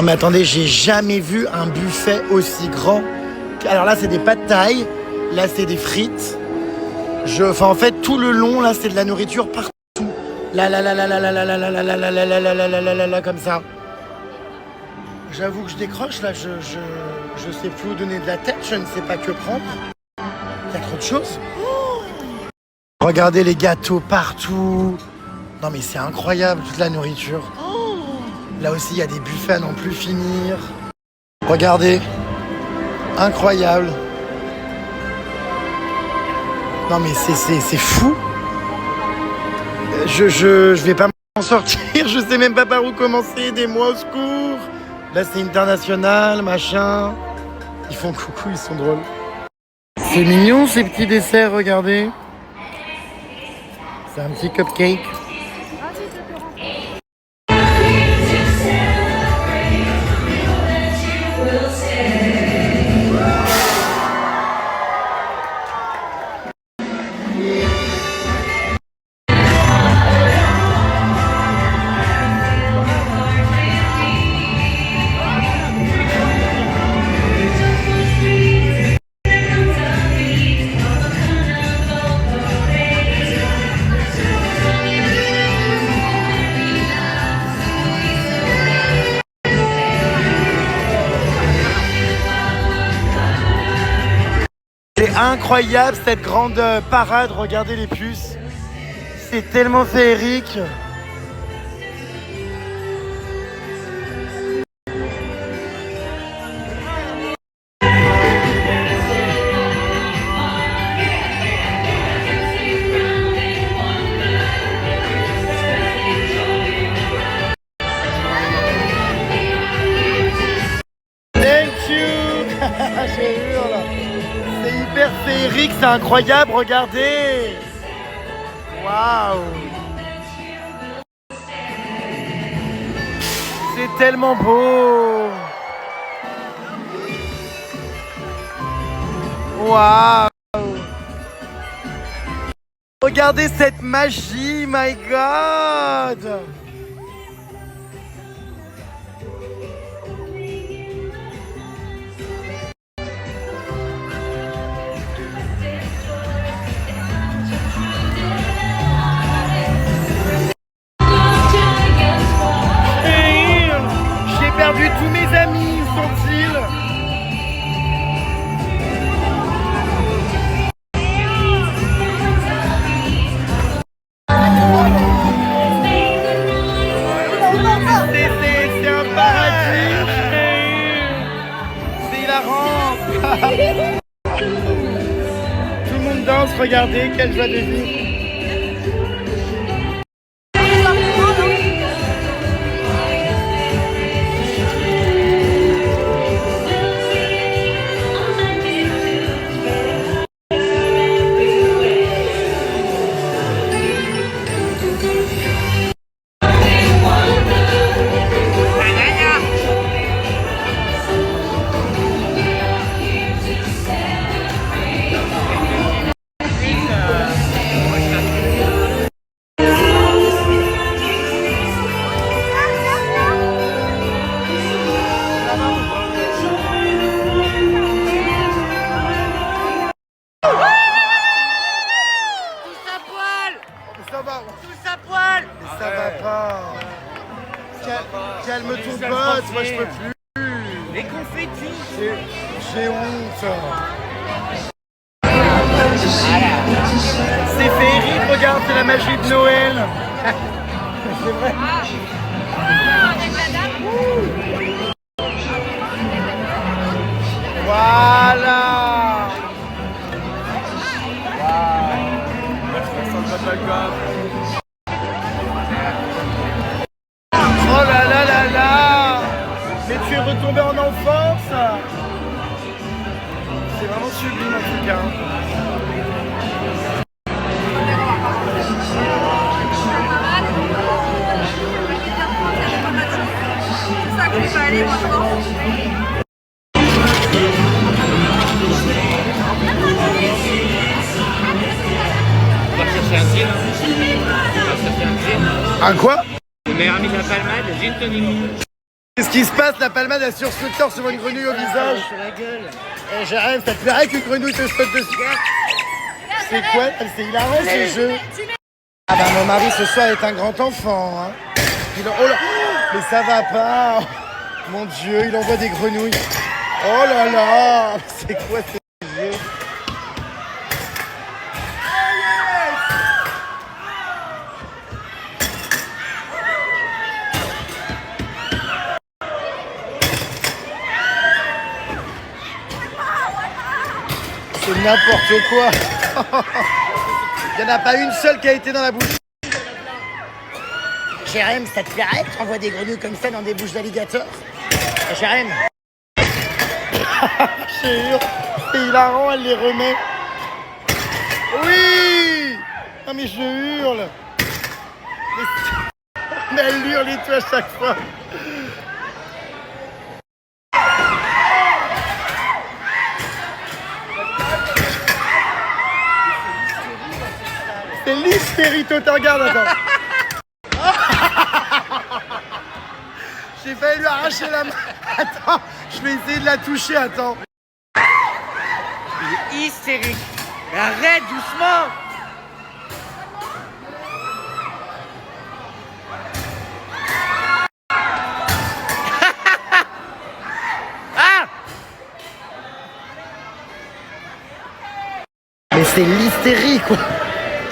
Non mais attendez, j'ai jamais vu un buffet aussi grand. Alors là c'est des pâtes thaï, là c'est des frites. En fait tout le long là c'est de la nourriture partout. Là comme ça. J'avoue que je décroche là, je sais plus où donner de la tête, je ne sais pas que prendre. Il y a trop de choses. Regardez les gâteaux partout. Non mais c'est incroyable toute la nourriture. Là aussi il y a des buffets à n'en plus finir. Regardez. Incroyable. Non mais c'est fou. Je vais pas m'en sortir, je sais même pas par où commencer, aidez-moi au secours. Là c'est international, machin. Ils font coucou, ils sont drôles. C'est mignon ces petits desserts, regardez. C'est un petit cupcake. C'est incroyable cette grande parade, regardez les puces. C'est tellement féerique. Thank you. J'ai hurle. C'est hyper féerique, c'est incroyable, regardez. Waouh. C'est tellement beau. Waouh. Regardez cette magie, my God. J'ai perdu tous mes amis, où sont-ils? C'est un paradis. C'est hilarant. Tout le monde danse, regardez, quelle joie de vivre. Ça va. Tous à poil. Mais ça va pas. Calme ton pote, moi je peux plus. Les confettis. J'ai honte. C'est féerique, regarde, c'est la magie de Noël. C'est vrai. Voilà. Oh là là là là. Mais tu es retombé en enfance. C'est vraiment sublime en tout cas. C'est ça que je vais aller maintenant. Un quoi? Le meilleur ami de la palmade, gin tonic. Qu'est-ce qui se passe? La palmade a sursauteur sur une grenouille au visage. Sur la gueule. Eh, j'ai rien, ça te plairait qu'une grenouille te saute dessus. C'est quoi? C'est hilarant ce jeu. Ah bah mon mari ce soir est un grand enfant. Hein. Oh là, mais ça va pas. Mon Dieu, il envoie des grenouilles. Oh là là, c'est quoi ces jeux? C'est n'importe quoi. Il n'y en a pas une seule qui a été dans la bouche. Jérém, ça te plairait? Tu envoies des grenouilles comme ça dans des bouches d'alligator? Jérém. C'est hilarant, elle les remet. Oui. Non mais je hurle. Mais elle hurle et tout à chaque fois. C'est l'hystérie totale. Regarde, attends. J'ai failli lui arracher la main. Attends, je vais essayer de la toucher, attends. Il est hystérique. Mais arrête, doucement. Ah! Mais c'est l'hystérie, quoi.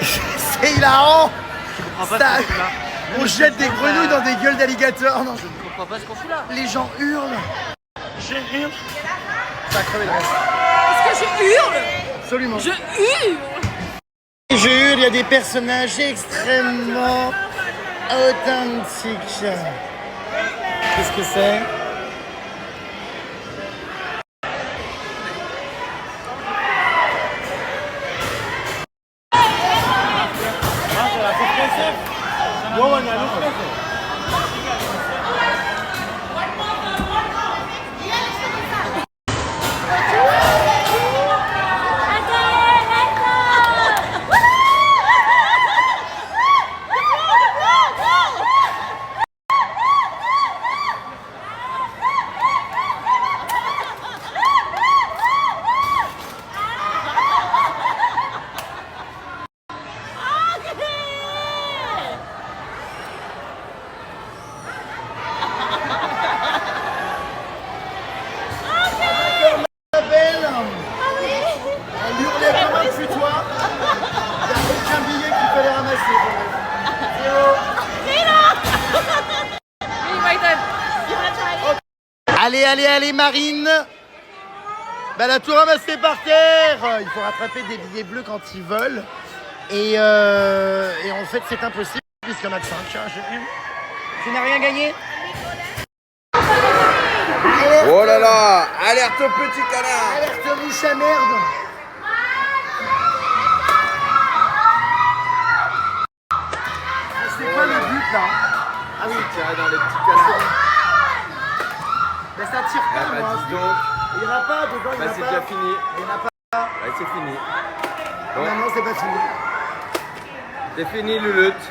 C'est hilarant. Ça... On jette des grenouilles dans des gueules d'alligator. Non, Je ne comprends pas ce qu'on fout là. les gens hurlent. Je hurle. Ça a crevé le reste. Est-ce que je hurle? Absolument. Je hurle. Je hurle, il y a des personnages extrêmement authentiques. Qu'est-ce que c'est? Elle hurlait comme un putois. Il n'y a aucun billet qu'il fallait ramasser. Allez, allez, allez, Marine. Bah, elle a tout ramassé par terre. Il faut rattraper des billets bleus quand ils volent. Et en fait, c'est impossible puisqu'il y en a que 5. Tu n'as rien gagné. Alerte. Oh là là, alerte au petit canard. Alerte mouche à merde. C'est quoi le but là? Ah oui, tiens, dans les petits canards. Mais ça tire Ah pas, bah moi. dis donc, Il n'y en a pas dedans, il bah n'y en a c'est pas. déjà fini. Il n'y en a pas. Ouais, c'est fini. Non, non, c'est pas fini. C'est fini, Louloute.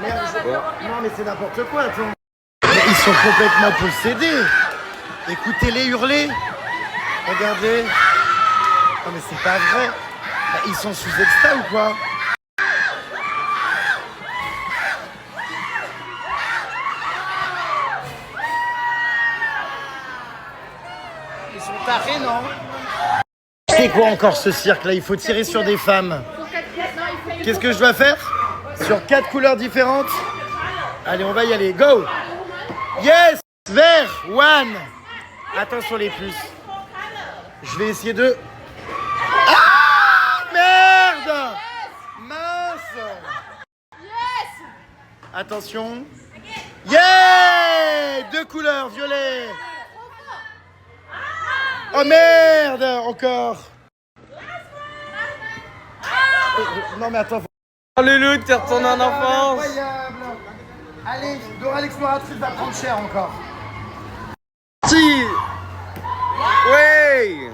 Merde, Bon. non, mais c'est n'importe quoi, attends. Mais ils sont complètement possédés. Écoutez-les hurler. Regardez. Non, mais c'est pas vrai. Bah, ils sont sous exta ou quoi? Ils sont tarés, non? C'est quoi encore ce cirque-là? Il faut tirer sur des femmes. Qu'est-ce que je dois faire? Sur 4 couleurs différentes? Allez, on va y aller. Go! Yes! Vert! One! Attention les plus. Je vais essayer de... Ah! Merde! Mince! Attention. Yeah! 2 couleurs, violet. Oh merde! Encore. Non mais attends. Oh Louloute, t'es retourné en enfance. Incroyable. Allez, Dora l'exploratrice va prendre cher encore. Si. Ouais.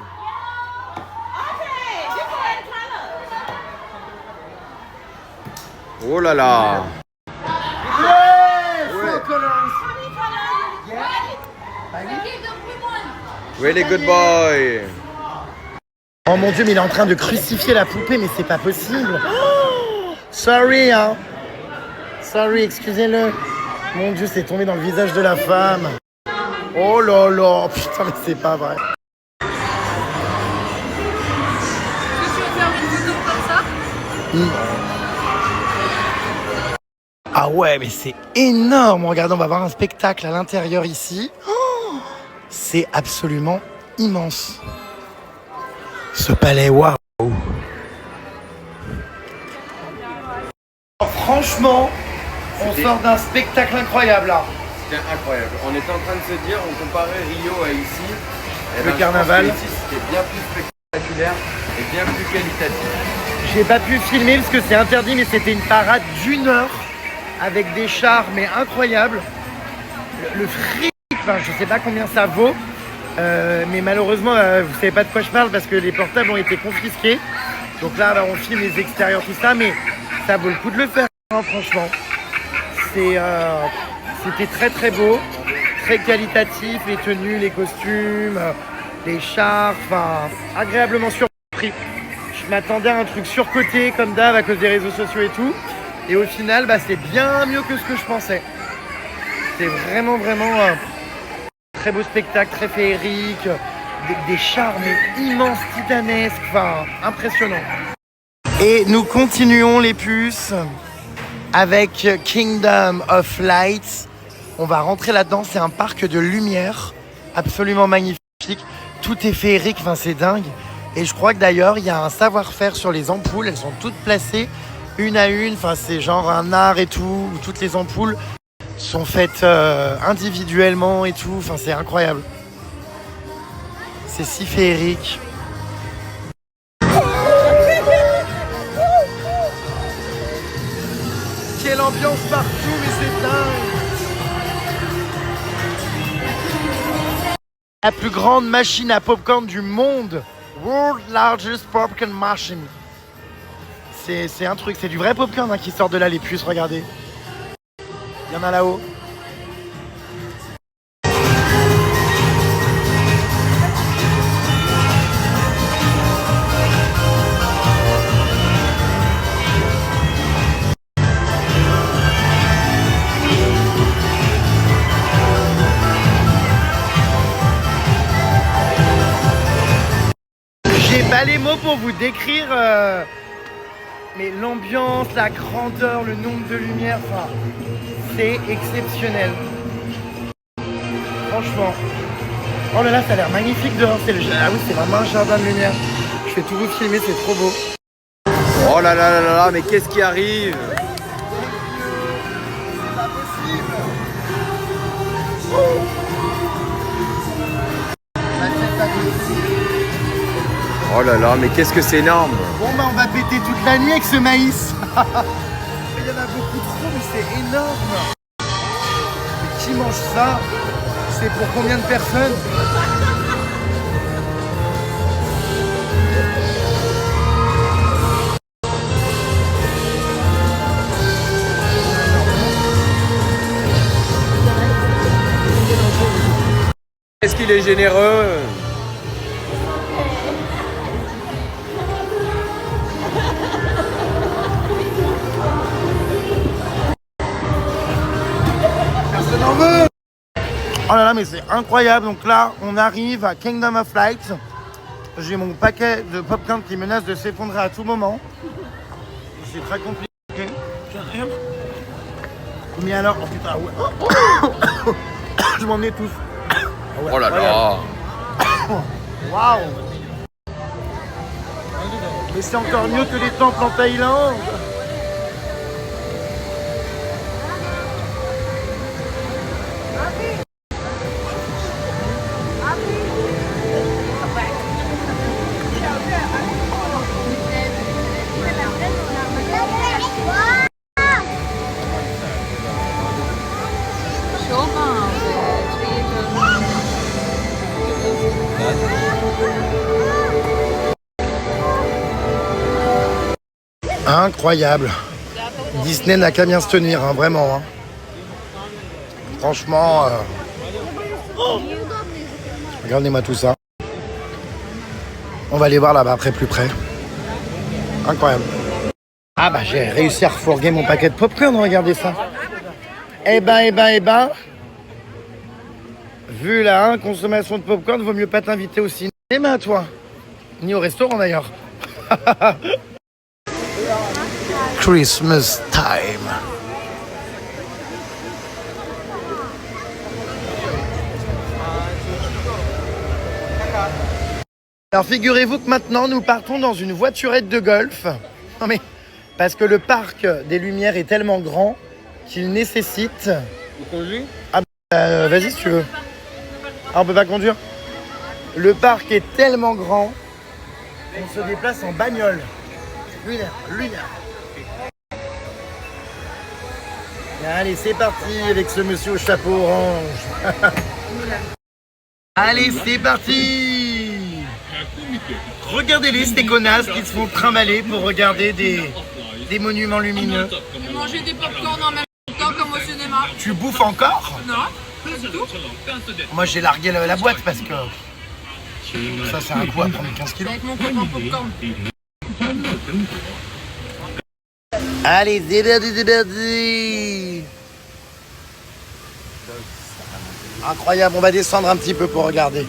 Oh là là. Yeah! Ouais. 4 colors. Really good boy. Oh mon Dieu, mais il est en train de crucifier la poupée, mais c'est pas possible. Oh, sorry, hein. Sorry, excusez-le. Mon Dieu, c'est tombé dans le visage de la femme. Oh là là, putain, mais c'est pas vrai. Est-ce que tu veux faire une photo comme ça? Ah ouais, mais c'est énorme. Regardez, on va voir un spectacle à l'intérieur ici. Oh, c'est absolument immense. Ce palais, waouh. Franchement, on sort d'un spectacle incroyable là. C'était incroyable. On était en train de se dire, on comparait Rio à ici. Et Le carnaval. Ici, c'était bien plus spectaculaire et bien plus qualitatif. J'ai pas pu filmer parce que c'est interdit, mais c'était une parade d'1 heure avec des chars, mais incroyables. Le fric, enfin, je sais pas combien ça vaut, mais malheureusement, vous savez pas de quoi je parle parce que les portables ont été confisqués. Donc là, on filme les extérieurs, tout ça, mais ça vaut le coup de le faire, hein, franchement. C'était très très beau, très qualitatif, les tenues, les costumes, les chars, enfin, agréablement surpris. Je m'attendais à un truc surcoté comme d'hab à cause des réseaux sociaux et tout. Et au final, bah, c'est bien mieux que ce que je pensais. C'est vraiment très beau spectacle, très féerique, des chars mais immenses, titanesques, enfin impressionnant. Et nous continuons les puces avec Kingdom of Light. On va rentrer là-dedans, c'est un parc de lumière absolument magnifique. Tout est féerique, enfin c'est dingue. Et je crois que d'ailleurs, il y a un savoir-faire sur les ampoules, elles sont toutes placées une à une, enfin c'est genre un art et tout, où toutes les ampoules sont faites individuellement et tout, enfin c'est incroyable. C'est si féerique. Quelle ambiance partout, mais c'est dingue. La plus grande machine à popcorn du monde. World largest popcorn machine. C'est un truc, c'est du vrai popcorn hein, qui sort de là, les puces, regardez. Il y en a là-haut. J'ai pas les mots pour vous décrire mais l'ambiance, la grandeur, le nombre de lumières, enfin, c'est exceptionnel. Franchement. Oh là là, ça a l'air magnifique dehors. Ah oui, c'est vraiment un jardin de lumière. Je vais tout vous filmer, c'est trop beau. Oh là là là là là, mais qu'est-ce qui arrive? C'est pas possible. Oh là là, mais qu'est-ce que c'est énorme! Bon bah on va péter toute la nuit avec ce maïs. Il y en a beaucoup trop, mais c'est énorme. Mais qui mange ça? C'est pour combien de personnes? Est-ce qu'il est généreux? Personne n'en veut. Oh là là, mais c'est incroyable. Donc là, on arrive à Kingdom of Light. J'ai mon paquet de popcorn qui menace de s'effondrer à tout moment. C'est très compliqué. Mais alors, oh putain, ouais. Je m'en étouffe. Oh là là! Waouh! Mais c'est encore mieux que les temples en Thaïlande. Incroyable. Disney n'a qu'à bien se tenir, hein, vraiment. Hein. Franchement, regardez-moi tout ça. On va aller voir là-bas après plus près. Incroyable. Ah bah j'ai réussi à refourguer mon paquet de popcorn, regardez ça. Eh ben. Vu la consommation de popcorn, vaut mieux pas t'inviter au cinéma, toi. Ni au restaurant, d'ailleurs. Christmas time. Alors figurez-vous que maintenant nous partons dans une voiturette de golf. Non mais parce que le parc des Lumières est tellement grand qu'il nécessite. Vous conduisez? Vas-y si tu veux. Ah, on peut pas conduire. Le parc est tellement grand qu'on se déplace en bagnole. Lui là. Allez, c'est parti avec ce monsieur au chapeau orange. Allez, c'est parti. Regardez-les, ces connasses qui se font trimballer pour regarder des monuments lumineux. Manger des popcorn en même temps comme au cinéma. Tu bouffes encore? Non, pas du tout. Moi, j'ai largué la boîte parce que ça, c'est un coup à prendre 15 kilos. Avec mon copain popcorn. Allez, c'est parti. Incroyable, on va descendre un petit peu pour regarder.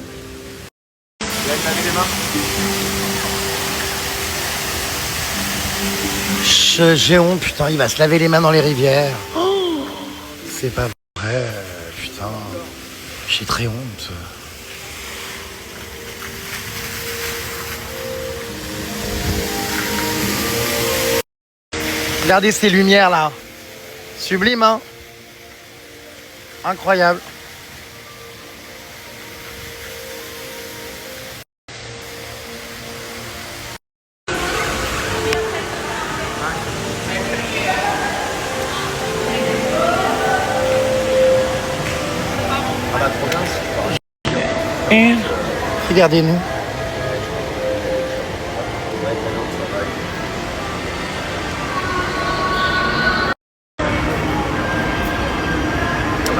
J'ai honte, putain, il va se laver les mains dans les rivières. Oh, c'est pas vrai, putain. J'ai très honte. Regardez ces lumières là. Sublime, hein? Incroyable. Regardez-nous.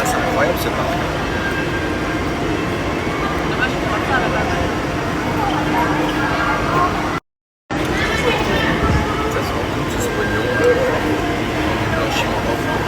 C'est incroyable ce parc. Ça se rend compte tout ce pognon. Blanchiment d'enfants.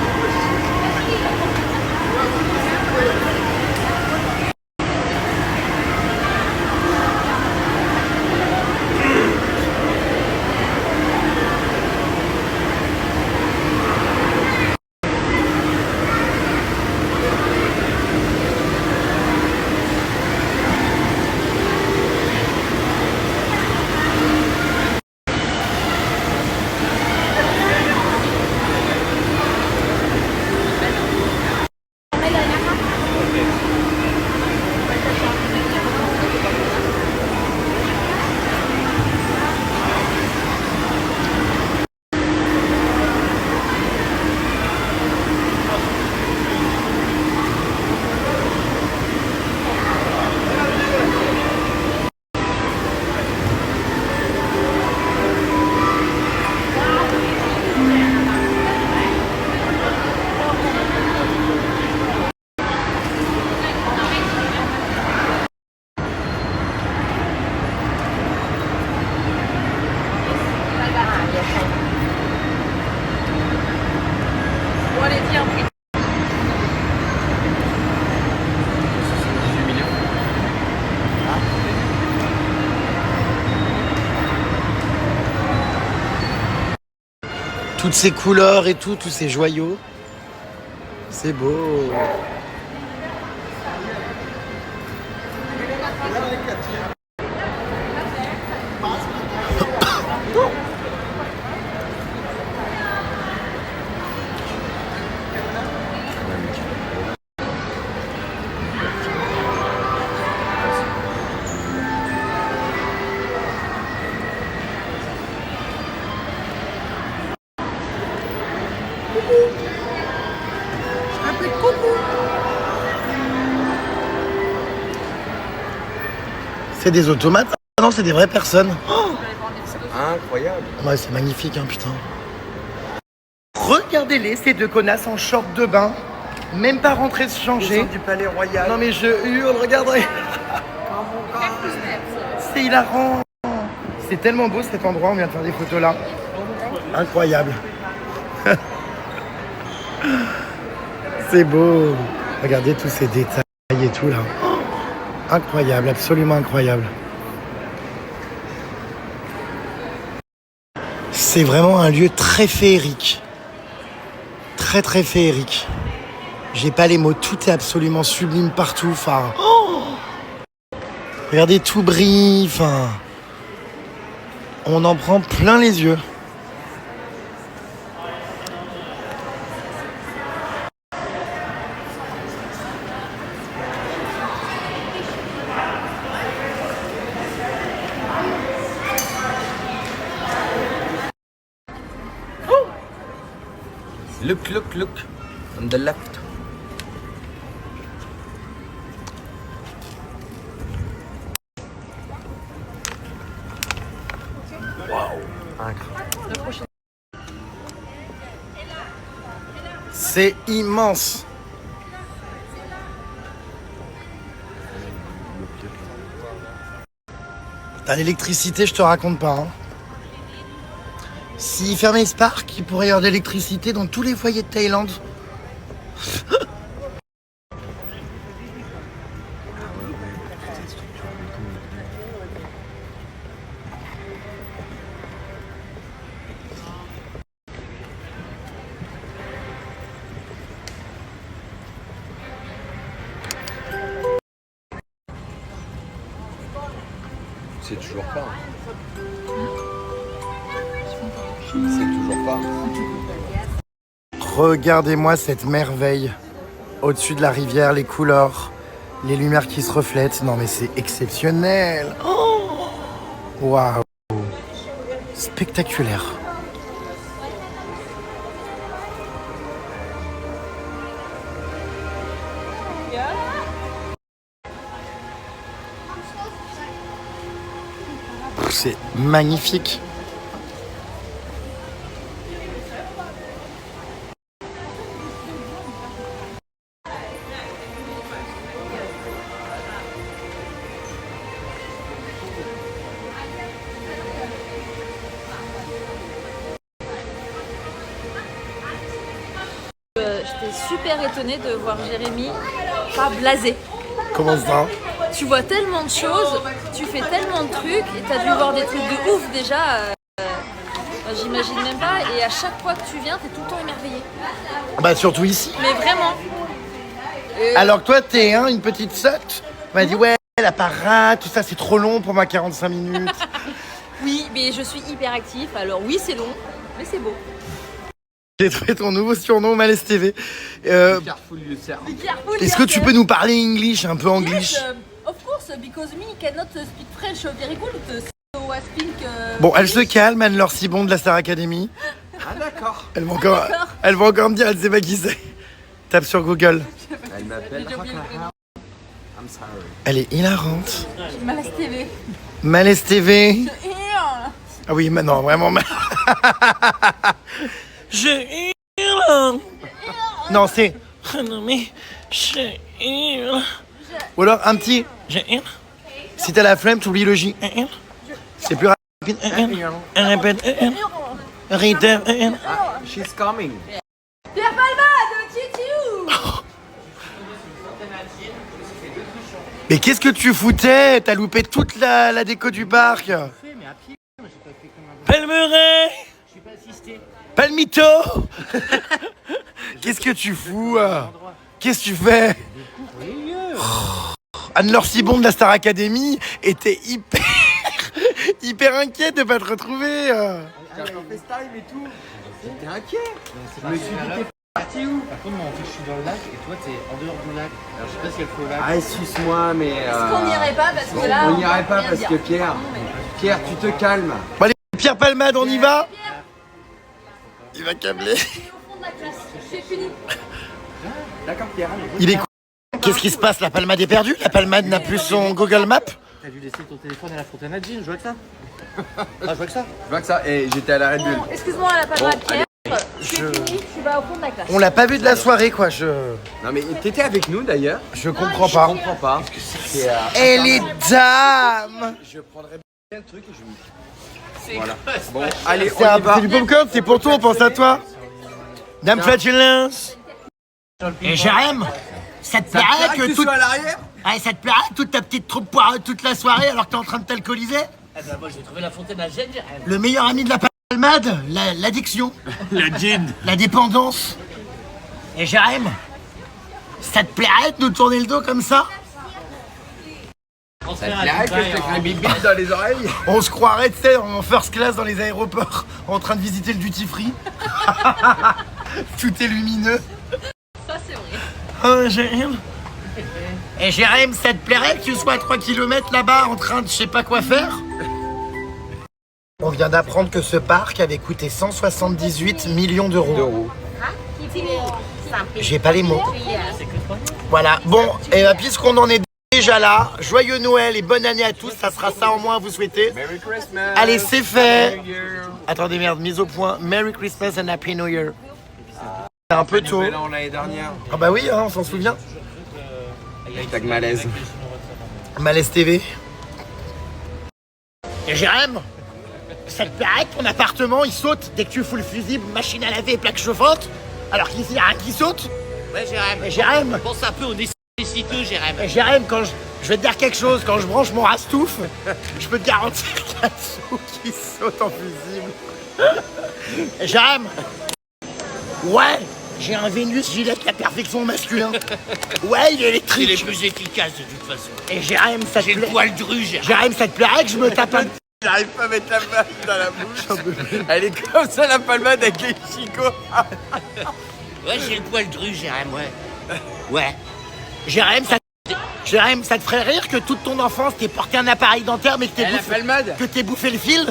Toutes ces couleurs et tout, tous ces joyaux. C'est beau. C'est des automates? Ah non, c'est des vraies personnes. Oh, Incroyable. ouais, c'est magnifique, hein, putain. Regardez-les, ces deux connasses en short de bain. Même pas rentrés se changer. Du Palais Royal. Non mais je hurle, regardez. C'est hilarant. C'est tellement beau cet endroit, on vient de faire des photos là. Incroyable. C'est beau. Regardez tous ces détails et et tout là. Oh, incroyable, absolument incroyable. C'est vraiment un lieu très féerique. Très très féerique. J'ai pas les mots, tout est absolument sublime partout. Enfin, oh, regardez, tout brille. Enfin, on en prend plein les yeux. Look. On the left. Incroyable. C'est immense. T'as l'électricité, je te raconte pas. Hein. S'ils fermaient Spark, il pourrait y avoir de l'électricité dans tous les foyers de Thaïlande. C'est toujours pas. C'est toujours pas. Regardez-moi cette merveille. Au-dessus de la rivière, les couleurs, les lumières qui se reflètent. Non mais c'est exceptionnel. Oh, waouh. Spectaculaire. C'est magnifique. J'étais super étonnée de voir Jérémy pas blasé. Comment ça? Tu vois tellement de choses, tu fais tellement de trucs, et t'as dû voir des trucs de ouf déjà. J'imagine même pas, et à chaque fois que tu viens, t'es tout le temps émerveillé. Bah surtout ici. Mais vraiment. Alors que toi, t'es une petite sotte. On m'a dit ouais, la parade, tout ça, c'est trop long pour moi, 45 minutes. Oui, mais je suis hyper actif, alors oui, c'est long, mais c'est beau. J'ai trouvé ton nouveau surnom, Malaise TV. Careful yourself. Est-ce que tu peux nous parler English, un peu English? Yes, of course, because me cannot speak French very good, so I speak. Bon, elle se calme, Anne-Laure Cibon de la Star Academy. Ah d'accord. Elle va encore me dire, elle sait pas qui c'est. Tape sur Google. Elle m'appelle Raka. I'm sorry. Elle est hilarante. Malaise TV. Malaise TV. Ah oui, maintenant, vraiment. Je hurle. Non, c'est. Ou alors un petit. Si t'as la flemme, t'oublies le J. C'est plus rapide. Répète. Rythme. She's coming. Pierre Palma de Titiou. Mais qu'est-ce que tu foutais? T'as loupé toute la déco du parc. Palmeret. Palmito. Qu'est-ce que tu fous? Qu'est-ce que tu fais? Anne-Laure Cibon de la Star Academy était hyper inquiète de pas te retrouver. T'as fait FaceTime et tout. J'étais inquiet. Je me suis dit t'es parti où? Par contre, moi en fait, je suis dans le lac et toi t'es en dehors du lac. Alors je sais pas si elle faut au lac. Ah, excuse-moi, mais. On n'irait pas parce que là. On n'irait pas peut rien parce que dire. Pierre, tu te calmes. Bon, allez, Pierre Palmade, on y va? Il va câbler. Au fond de la classe, c'est fini. D'accord, Pierre. Il est con. Qu'est-ce qui se passe? La Palmade est perdue? La Palmade n'a plus son Google Maps? T'as dû laisser ton téléphone à la fontaine à jean, je vois que ça. Ah, je vois que ça. Je vois que ça. Et j'étais à la Red Bull. Bon, excuse-moi, la Palma de Pierre. Je- Tu vas au fond de la classe. On l'a pas vu de la soirée, quoi. Je Non, mais t'étais avec nous d'ailleurs. comprends pas. Je comprends pas. C'est, Et les dames! Je prendrais bien le truc et je me. Voilà. Bon, allez, C'est on y va. du popcorn, c'est pour toi, on pense à toi. Dame Flatulence. Et Jérém, Ça te Ça te plairait plairait que que tu toute... sois à l'arrière? Ouais, ça te plairait toute ta petite troupe poireuse toute la soirée alors que t'es en train de t'alcooliser? Eh ben, moi, j'ai trouvé la fontaine à gêne, Jérém. Le meilleur ami de la palmade, l'addiction. Le gin. La dépendance. Et Jérém, ça te plairait de nous tourner le dos comme ça? On se Ça fait te un plairait que Dubaï je te en- crée bip bip dans les oreilles? On se croirait, tu sais, en first class dans les aéroports, en train de visiter le duty free. Tout est lumineux. Ça, c'est vrai. Oh, Jérém. Et Jérém, ça te plairait que tu sois à 3 km là-bas en train de je sais pas quoi faire? On vient d'apprendre que ce parc avait coûté 178 millions d'euros. J'ai pas les mots. Voilà. Bon, et puisqu'on en est déjà là, joyeux Noël et bonne année à tous. Ça sera ça en moins à vous souhaiter. Merry Christmas. Allez, c'est fait. New Year. Attendez, merde, mise au point. Merry Christmas and Happy New Year. C'est un peu tôt. Nouvel an l'année dernière. Ah bah oui, hein, on s'en souvient. Hashtag malaise. Malaise TV. Et Jérém, ça te plairait que ton appartement il saute dès que tu fous le fusible, machine à laver et plaque chauffante? Alors qu'ici, il n'y a rien qui saute? Ouais, Jérém. Et Jérém, Pense un peu aux nécessiteux, Jérém. et Jérém, quand je vais te dire quelque chose, quand je branche mon rastouf, je peux te garantir qu'il y a tout qui saute en fusible. Et Jérém, ouais, j'ai un Vénus Gillette la perfection masculin. Ouais, il est Il est électrique. plus efficace de toute façon. Et Jérém, ça te J'ai le plaît? poil dru, Jérém. Jérém, ça te plairait que je me tape un... J'arrive pas à mettre la main dans la bouche. Elle est comme ça la palmade avec les chicots. Ouais, j'ai le poil dru, Jérém, ouais. Ouais. Jérém, ça te ferait rire que toute ton enfance t'aies porté un appareil dentaire mais que t'aies Elle a bouffé, palmade. que t'aies bouffé le fil?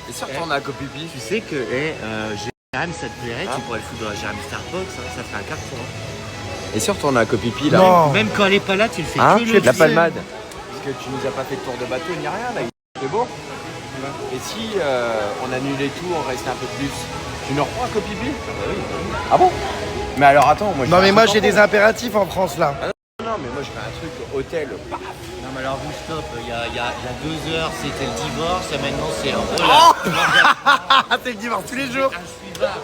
Et sûr qu'on a un copipi. Tu sais que, Jérém, ça te plairait, tu pourrais le foutre dans la Jérém Starbucks, hein, ça ferait un carton. Hein. Et sûr qu'on a un copipi là. Non. Même quand elle est pas là, tu le fais Hein? que le La fil. palmade. Parce que tu nous as pas fait de tour de bateau ni rien là. C'est beau. Et si on annulait tout, on restait un peu plus. Tu nous reprends un copipi? Ah bon? Mais alors attends, moi je Non fais mais un moi truc j'ai en des bon. impératifs en France là. Non mais moi je fais un truc hôtel. Paf. Non, mais alors vous, stop. Il y a 2 heures, c'était le divorce, et maintenant c'est un C'est le divorce tous les jours. Un suivard.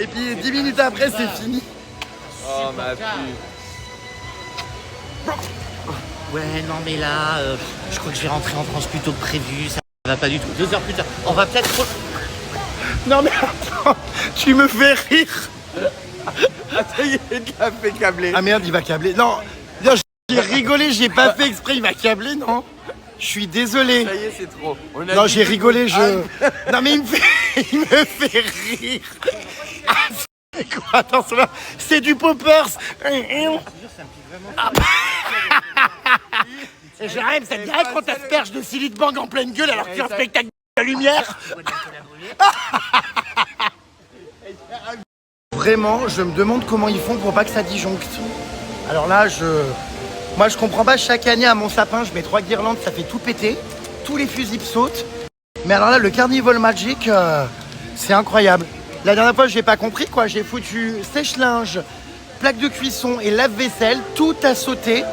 Et puis 10 minutes après c'est fini. Oh ma fille. Ouais, non, mais là, je crois que je vais rentrer en France plus tôt que prévu. Ça va pas du tout. 2 heures plus tard. On va peut-être. Non mais attends, tu me fais rire. Ah ça y est, il l'a fait câbler. Ah merde, il va câbler. Non, non, j'ai rigolé, j'ai pas fait exprès, il va câbler, non? Je suis désolé. Ça y est, c'est trop. On a Non, dit- j'ai rigolé, je... Non mais il me fait rire. Ah, c'est quoi? Attends, ça va. C'est du poppers. Ah. Et Jérém, ça te dirait qu'on t'asperge de Silly Bang en pleine gueule alors que tu es en spectacle de lumière? Vraiment, je me demande comment ils font pour pas que ça disjoncte. Alors là, moi je comprends pas, chaque année à mon sapin, je mets 3 guirlandes, ça fait tout péter. Tous les fusibles sautent. Mais alors là, le Carnival Magic, c'est incroyable. La dernière fois, j'ai pas compris quoi, j'ai foutu sèche-linge, plaque de cuisson et lave-vaisselle, tout a sauté.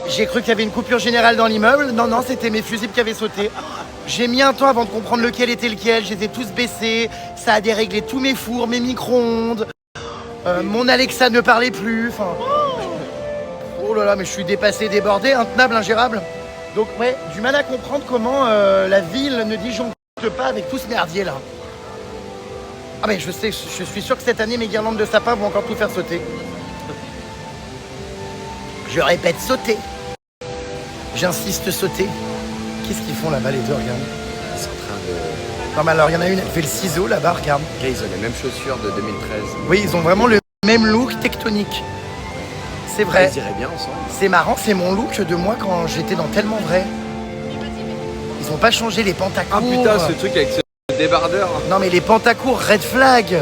J'ai cru qu'il y avait une coupure générale dans l'immeuble. Non, non, c'était mes fusibles qui avaient sauté. J'ai mis un temps avant de comprendre lequel était lequel. Je les ai tous baissés. Ça a déréglé tous mes fours, mes micro-ondes. Mon Alexa ne parlait plus. Enfin, oh là là, mais je suis dépassé, débordé, intenable, ingérable. Donc ouais, du mal à comprendre comment la ville ne disjoncte pas avec tout ce merdier là. Ah mais je sais, je suis sûr que cette année mes guirlandes de sapin vont encore tout faire sauter. Je répète, sauter. J'insiste, sauter. Qu'est-ce qu'ils font là-bas les deux, regarde? Ils sont en train de. Non mais alors, il y en a une, elle fait le ciseau là-bas, regarde. Là, ils ont les mêmes chaussures de 2013. Oui, ils ont vraiment le même look tectonique. C'est vrai. Ils iraient bien ensemble. C'est marrant, c'est mon look de moi quand j'étais dans Tellement Vrai. Ils ont pas changé les pantacours. Ah putain, ce truc avec ce débardeur. Non mais les pantacours red flag.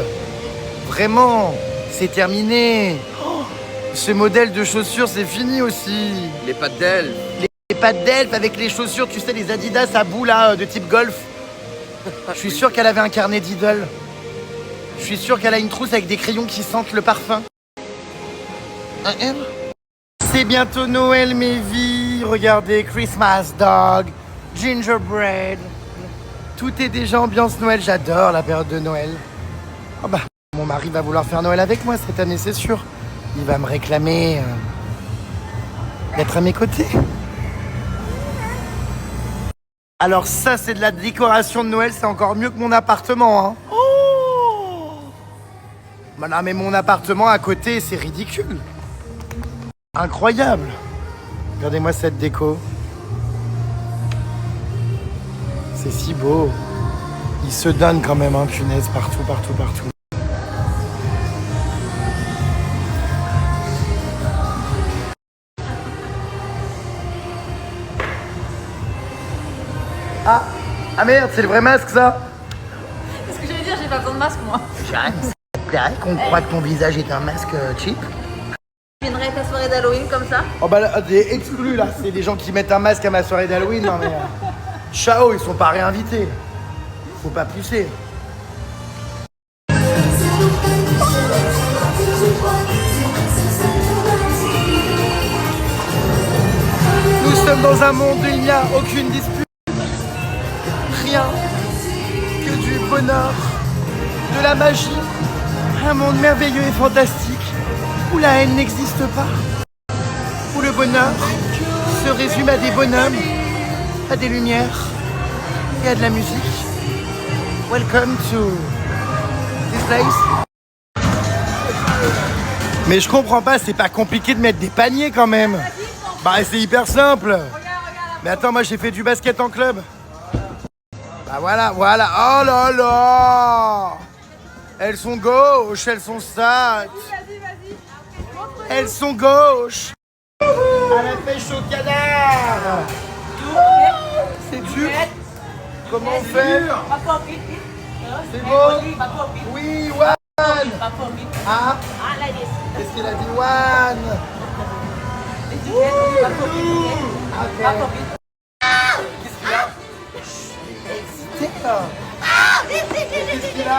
Vraiment, c'est terminé. Oh, ce modèle de chaussures, c'est fini aussi. Les pattes d'elle. Les pattes d'elfe avec les chaussures, tu sais, les Adidas à bout là, de type golf. Je suis sûr qu'elle avait un carnet d'idole. Je suis sûr qu'elle a une trousse avec des crayons qui sentent le parfum. C'est bientôt Noël, mes vies. Regardez, Christmas dog, gingerbread. Tout est déjà ambiance Noël. J'adore la période de Noël. Oh bah, mon mari va vouloir faire Noël avec moi cette année, c'est sûr. il va me réclamer d'être à mes côtés. Alors ça, c'est de la décoration de Noël, c'est encore mieux que mon appartement, hein. Oh! Bah non, mais mon appartement à côté, c'est ridicule. Incroyable. Regardez-moi cette déco. C'est si beau. Il se donne quand même, hein, punaise, partout. Ah merde, c'est le vrai masque, ça. C'est ce que j'allais dire, j'ai pas besoin de masque moi. Jeanne, ça te plairait qu'on croit que ton visage est un masque cheap? Tu viendrais à ta soirée d'Halloween comme ça? Oh bah là, t'es exclu là, c'est des gens qui mettent un masque à ma soirée d'Halloween, non mais... Ciao, ils sont pas réinvités. Faut pas pousser. Nous sommes dans un monde où il n'y a aucune dispute. Rien que du bonheur, de la magie. Un monde merveilleux et fantastique où la haine n'existe pas. Où le bonheur se résume à des bonhommes, à des lumières et à de la musique. Welcome to this place. Mais je comprends pas, c'est pas compliqué de mettre des paniers quand même. Bah c'est hyper simple. Mais attends, moi j'ai fait du basket en club. Bah voilà. Oh là là. Elles sont gauches, elles sont sates. Elles sont gauches. À la pêche au canard. C'est dur. Comment on fait? C'est bon? Oui, One. Ah? Qu'est-ce qu'il a dit, One? Qu'est-ce qu'il a? Excité là. Qu'est-ce qu'il a?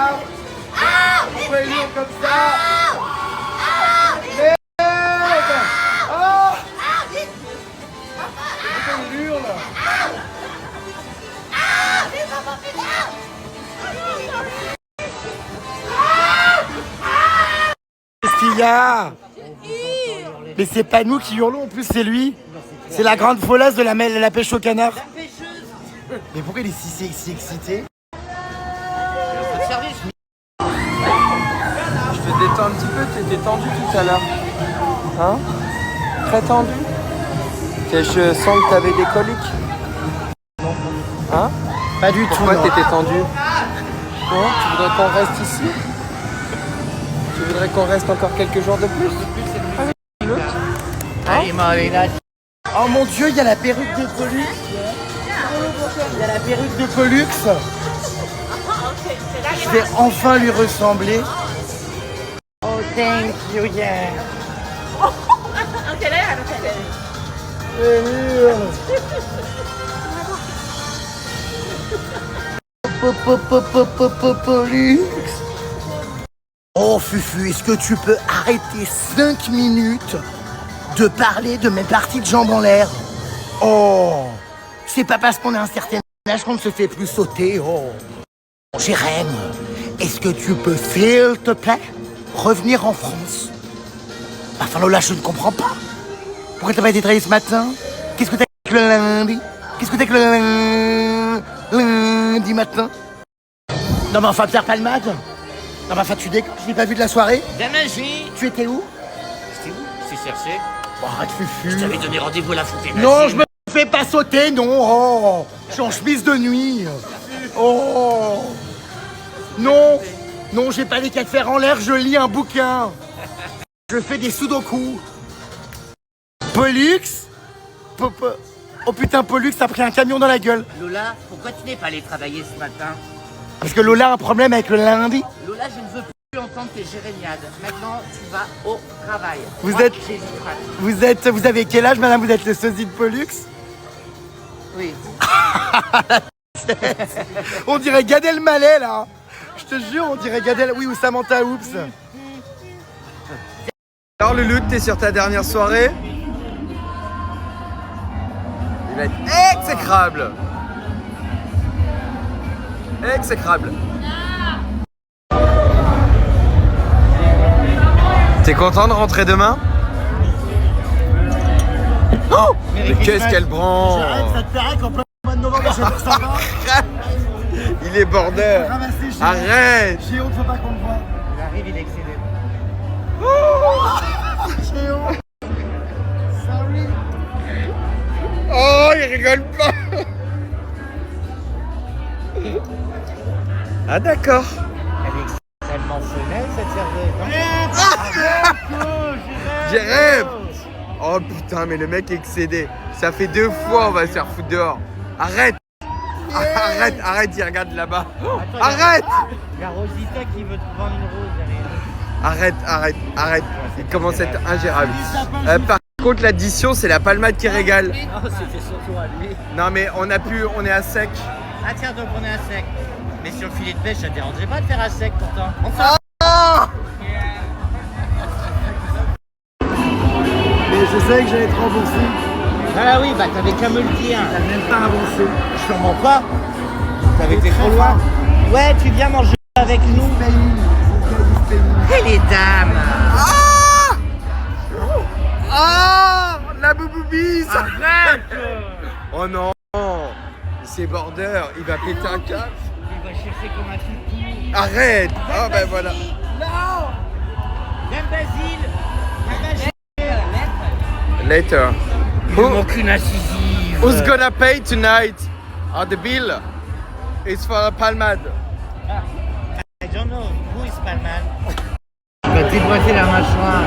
Pourquoi il hurle comme ça? Merde! Ah! Pourquoi il hurle? Qu'est-ce qu'il y a? Mais c'est pas nous qui hurlons, en plus c'est lui. C'est la grande folasse de la pêche au canard. Mais pourquoi il est si excité? Je te détends un petit peu, t'étais tendu tout à l'heure. Hein? Très tendu? Je sens que t'avais des coliques. Hein? Pas du tout. Pourquoi non. t'étais tendu? Bon, tu voudrais qu'on reste ici? Tu voudrais qu'on reste encore quelques jours de plus? Allez, Marlena. Oh mon Dieu, il y a la perruque de Pollux. Il y a la perruque de Pollux. Je vais enfin lui ressembler. Oh, thank you, yeah. Pollux. Oh Fufu, est-ce que tu peux arrêter 5 minutes de parler de mes parties de jambes en l'air? Oh, c'est pas parce qu'on a un certain âge qu'on ne se fait plus sauter. Oh, Jérém, est-ce que tu peux, s'il te plaît, revenir en France? Enfin Lola, je ne comprends pas. Pourquoi t'as pas été travailler ce matin? Qu'est-ce que t'as avec le lundi? Qu'est-ce que t'as avec le lundi matin? Non mais enfin Pierre Palmade. Non mais enfin tu déconnes, je l'ai pas vu de la soirée. De la magie. Tu étais où? C'était où? C'est cherché. Oh, arrête Fufu. Je t'avais donné rendez-vous à la fontaine. Non, je me fais pas sauter, non. Oh, je suis en chemise de nuit. Oh. Non, non, j'ai pas les quatre fers en l'air, je lis un bouquin. Je fais des sudoku. Pollux? Oh putain, Pollux a pris un camion dans la gueule. Lola, pourquoi tu n'es pas allé travailler ce matin? Parce que Lola a un problème avec le lundi. Lola, je ne veux plus entendre tes jérémiades. Maintenant, tu vas au travail. Vous Moi, êtes- j'hésiterai. Vous avez quel âge, madame? Vous êtes le sosie de Pollux? Oui. On dirait Gad Elmaleh, là. Je te jure, on dirait Gad Elmaleh. Oui, ou Samantha Oops. Alors Loulou, t'es sur ta dernière soirée? Il va être exécrable. Exécrable. T'es content de rentrer demain? Oh, mais qu'est-ce qu'elle branche? Ça te paraît qu'en plein mois de novembre, je vais faire ça va. Il est border. Arrête. J'ai honte, faut pas qu'on me voit. Il arrive, il est excédé. J'ai honte. Sorry. Oh, il rigole pas. Ah d'accord. Elle est extrêmement femelle, cette serveuse. Jérém. Oh putain, mais le mec est excédé. Ça fait 2 fois on va se faire foutre dehors. Arrête. Arrête, il regarde là-bas. Arrête. Il y a Rosita qui veut te prendre une rose derrière. Arrête. Il commence à être ingérable. Par contre, l'addition, c'est la palmade qui régale. Oh, c'était surtout à lui. Non mais on est à sec. Ah tiens, donc on est à sec. Mais sur le filet de pêche, ça te dérangerait pas de faire à sec pourtant. Mais je savais que j'allais être remboursé. Ah oui, bah t'avais qu'à me le dire. T'as même pas avancé. Sûrement pas. T'avais été trop loin. Ouais, tu viens manger avec nous. Et les dames. Ah, la bouboubise. Arrête. Oh non. C'est border, il va péter un câble. Il va chercher comme un toutou. Arrête. Ah ben voilà. Non. Dame Basile. Later. Il ne manque une incisive. Who's gonna pay tonight? The bill is for a palmade. I don't know. Who is Palman? Tu vas déboîter la mâchoire.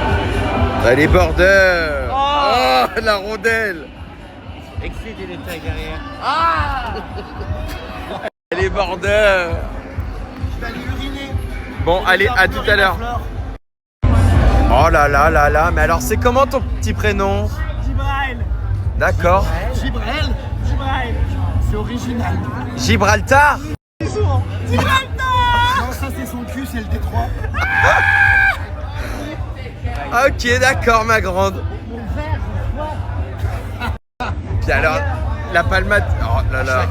Elle est border. Oh, la rondelle. Excédez le taille derrière. Elle est border. Je vais aller uriner. Bon, allez, à tout à l'heure. Oh là là là là, mais alors c'est comment ton petit prénom? Gibrail. D'accord. Gibrail. C'est original. Gibraltar? Gibraltar. Non, ça c'est son cul, c'est le Détroit. Ok, d'accord, ma grande. Puis alors, la palmade. Oh là là.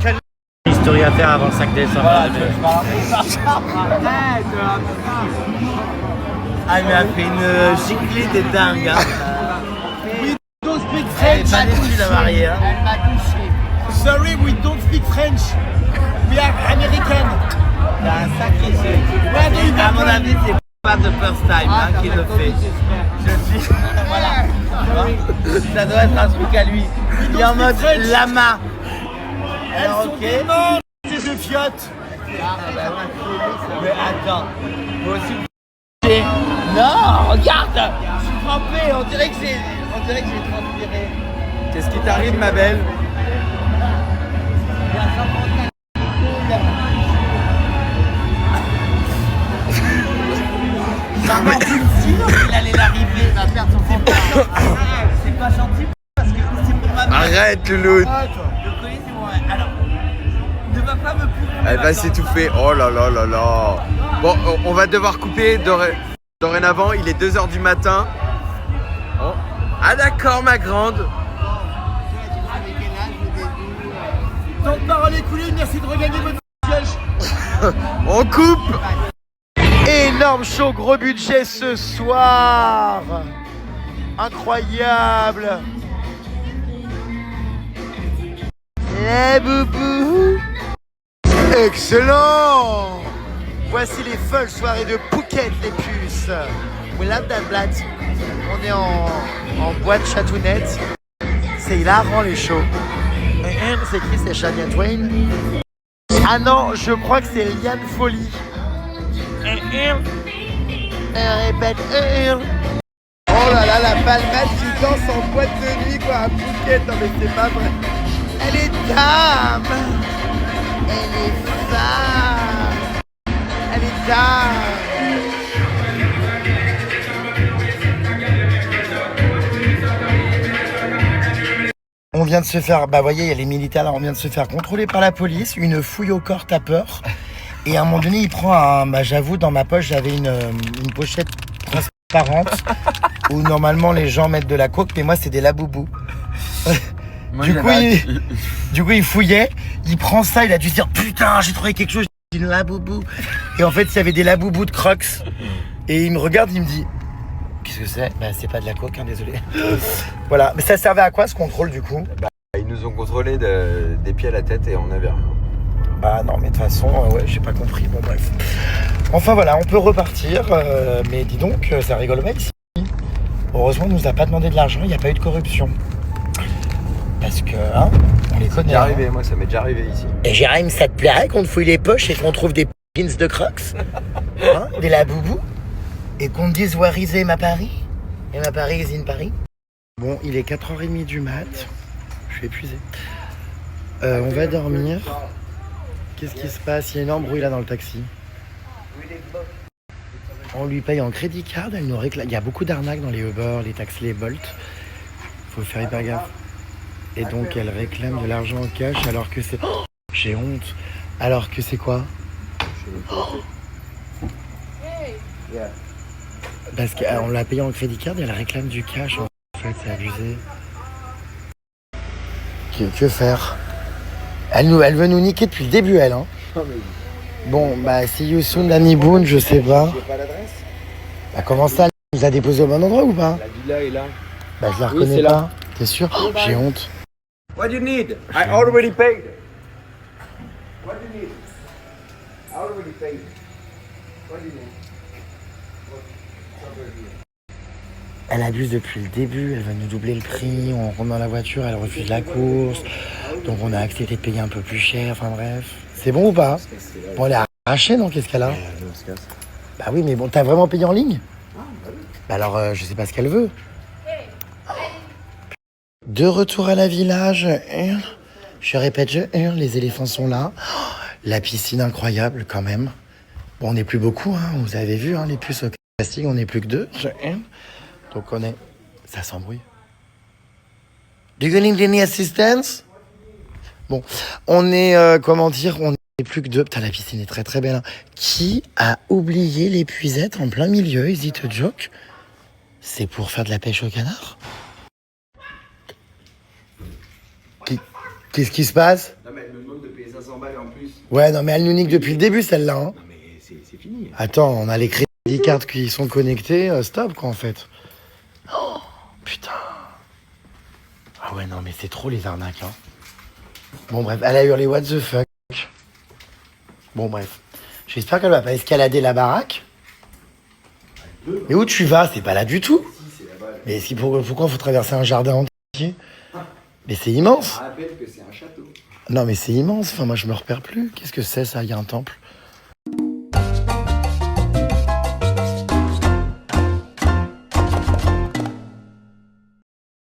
History à faire avant le 5 décembre. Ah, mais elle a fait une giclée de dingue. Hein. Don't speak Elle est French. pas déçue la mariée. Hein. Elle m'a touché. Sorry, we don't speak French. We are American. T'as un sacré jeu. À mon avis, c'est pas the first time hein, qu'il le fait. Je suis. Voilà. Ça doit être un truc à lui. Il est en mode lama. Alors, ok. C'est de fiottes. Mais attends. Moi aussi. Non, regarde. Je suis trempé. On dirait que j'ai transpiré. Qu'est-ce qui t'arrive, ma belle? Il allait l'arriver, il va perdre son fantasme. C'est pas gentil parce que c'est pour ma mère. Arrête, Louloute. Je connais, c'est moi. Alors, ne va pas me pourrir. Elle va s'étouffer. Oh là là là là. Bon, on va devoir couper. Dorénavant, il est 2h du matin. Oh. Ah d'accord, ma grande. Tant de paroles écoulées, merci de regagner votre siège. On coupe. Énorme show, gros budget ce soir. Incroyable. Les boubous. Excellent. Voici les folles soirées de Phuket, les puces. We love that blood. On est en boîte chatounette. C'est hilarant les shows. C'est qui? C'est Shania Twain. Ah non, je crois que c'est Liane Folly. Répète. Oh là là, la palmade qui danse en boîte de nuit, quoi, à Phuket. Non mais c'est pas vrai. Elle est dame. Elle est femme. Elle est dame. On vient de se faire, bah voyez, il y a les militaires là, on vient de se faire contrôler par la police, une fouille au corps, t'as peur. Et à un moment donné, il prend un, bah j'avoue, dans ma poche, j'avais une pochette transparente où normalement les gens mettent de la coke, mais moi c'est des laboubous. Du coup, il fouillait, il prend ça, il a dû se dire putain, j'ai trouvé quelque chose, une laboubou. Et en fait, il y avait des laboubous de Crocs. Et il me regarde, il me dit Qu'est-ce que c'est? Bah c'est pas de la coke, hein, désolé. Voilà, mais ça servait à quoi ce contrôle du coup? Ils nous ont contrôlé des pieds à la tête et on n'avait rien. Bah non, mais de toute façon, ouais, j'ai pas compris. Bon, bref. Enfin voilà, on peut repartir. Mais dis donc, ça rigole pas ici. Heureusement, on nous a pas demandé de l'argent, il n'y a pas eu de corruption. Parce que, hein, on les C'est connaît. déjà Hein. arrivé, moi ça m'est déjà arrivé ici. Et Jérém, ça te plairait qu'on te fouille les poches et qu'on trouve des pins de Crocs, hein, des laboubous, et qu'on te dise where is ma Paris? Et ma Paris is in Paris. Bon, il est 4h30 du mat. Je suis épuisé. On va dormir. Qu'est-ce qui se passe? Il y a une embrouille là dans le taxi. On lui paye en crédit card, elle nous réclame. Il y a beaucoup d'arnaques dans les Uber, les taxis, les Bolt. Faut faire hyper gaffe. Et donc elle réclame de l'argent en cash alors que c'est... Oh, j'ai honte. Alors que c'est quoi? Parce qu'on l'a payé en crédit card et elle réclame du cash. En fait, c'est abusé. Que faire? Elle veut nous niquer depuis le début, elle. Hein. Bon, bah, see you soon, Danny Boone, je sais pas. J'ai pas l'adresse. Bah, comment ça, elle nous a déposé au bon endroit ou pas? La villa est là. Bah, je la Oui, reconnais c'est pas. là. T'es sûr? Oh, j'ai honte. What do you need? I already paid. What do you need? I already paid. What do you need? Elle abuse depuis le début, elle va nous doubler le prix, on rentre dans la voiture, elle refuse la course. Donc on a accepté de payer un peu plus cher, enfin bref. C'est bon ou pas? Bon, elle est arrachée, non? Qu'est-ce qu'elle a? Bah oui, mais bon, t'as vraiment payé en ligne? Bah alors, je sais pas ce qu'elle veut. De retour à la village, je répète, les éléphants sont là. La piscine incroyable quand même. Bon, on n'est plus beaucoup, hein, vous avez vu, hein, les puces au casting, on n'est plus que 2. Donc on est... Ça s'embrouille. Do you need any assistance? Bon, on est, comment dire, on n'est plus que 2. Putain, la piscine est très très belle. Hein. Qui a oublié l'épuisette en plein milieu? Is it a joke? C'est pour faire de la pêche au canard? Qu'est-ce qui se passe? Non mais elle me demande de payer 500 balles en plus. Ouais, non mais elle nous nique depuis le début celle-là. Hein. Non mais c'est fini. Attends, on a les crédit cards qui sont connectés. Stop quoi en fait. Oh, putain. Ah ouais, non mais c'est trop les arnaques. Hein. Bon bref, elle a hurlé what the fuck. Bon bref. J'espère qu'elle va pas escalader la baraque. Mais où tu vas? C'est pas là du tout. Mais pourquoi faut traverser un jardin entier? Mais c'est immense. Je rappelle que c'est un château. Non mais c'est immense. Enfin moi je me repère plus. Qu'est-ce que c'est ça? Il y a un temple.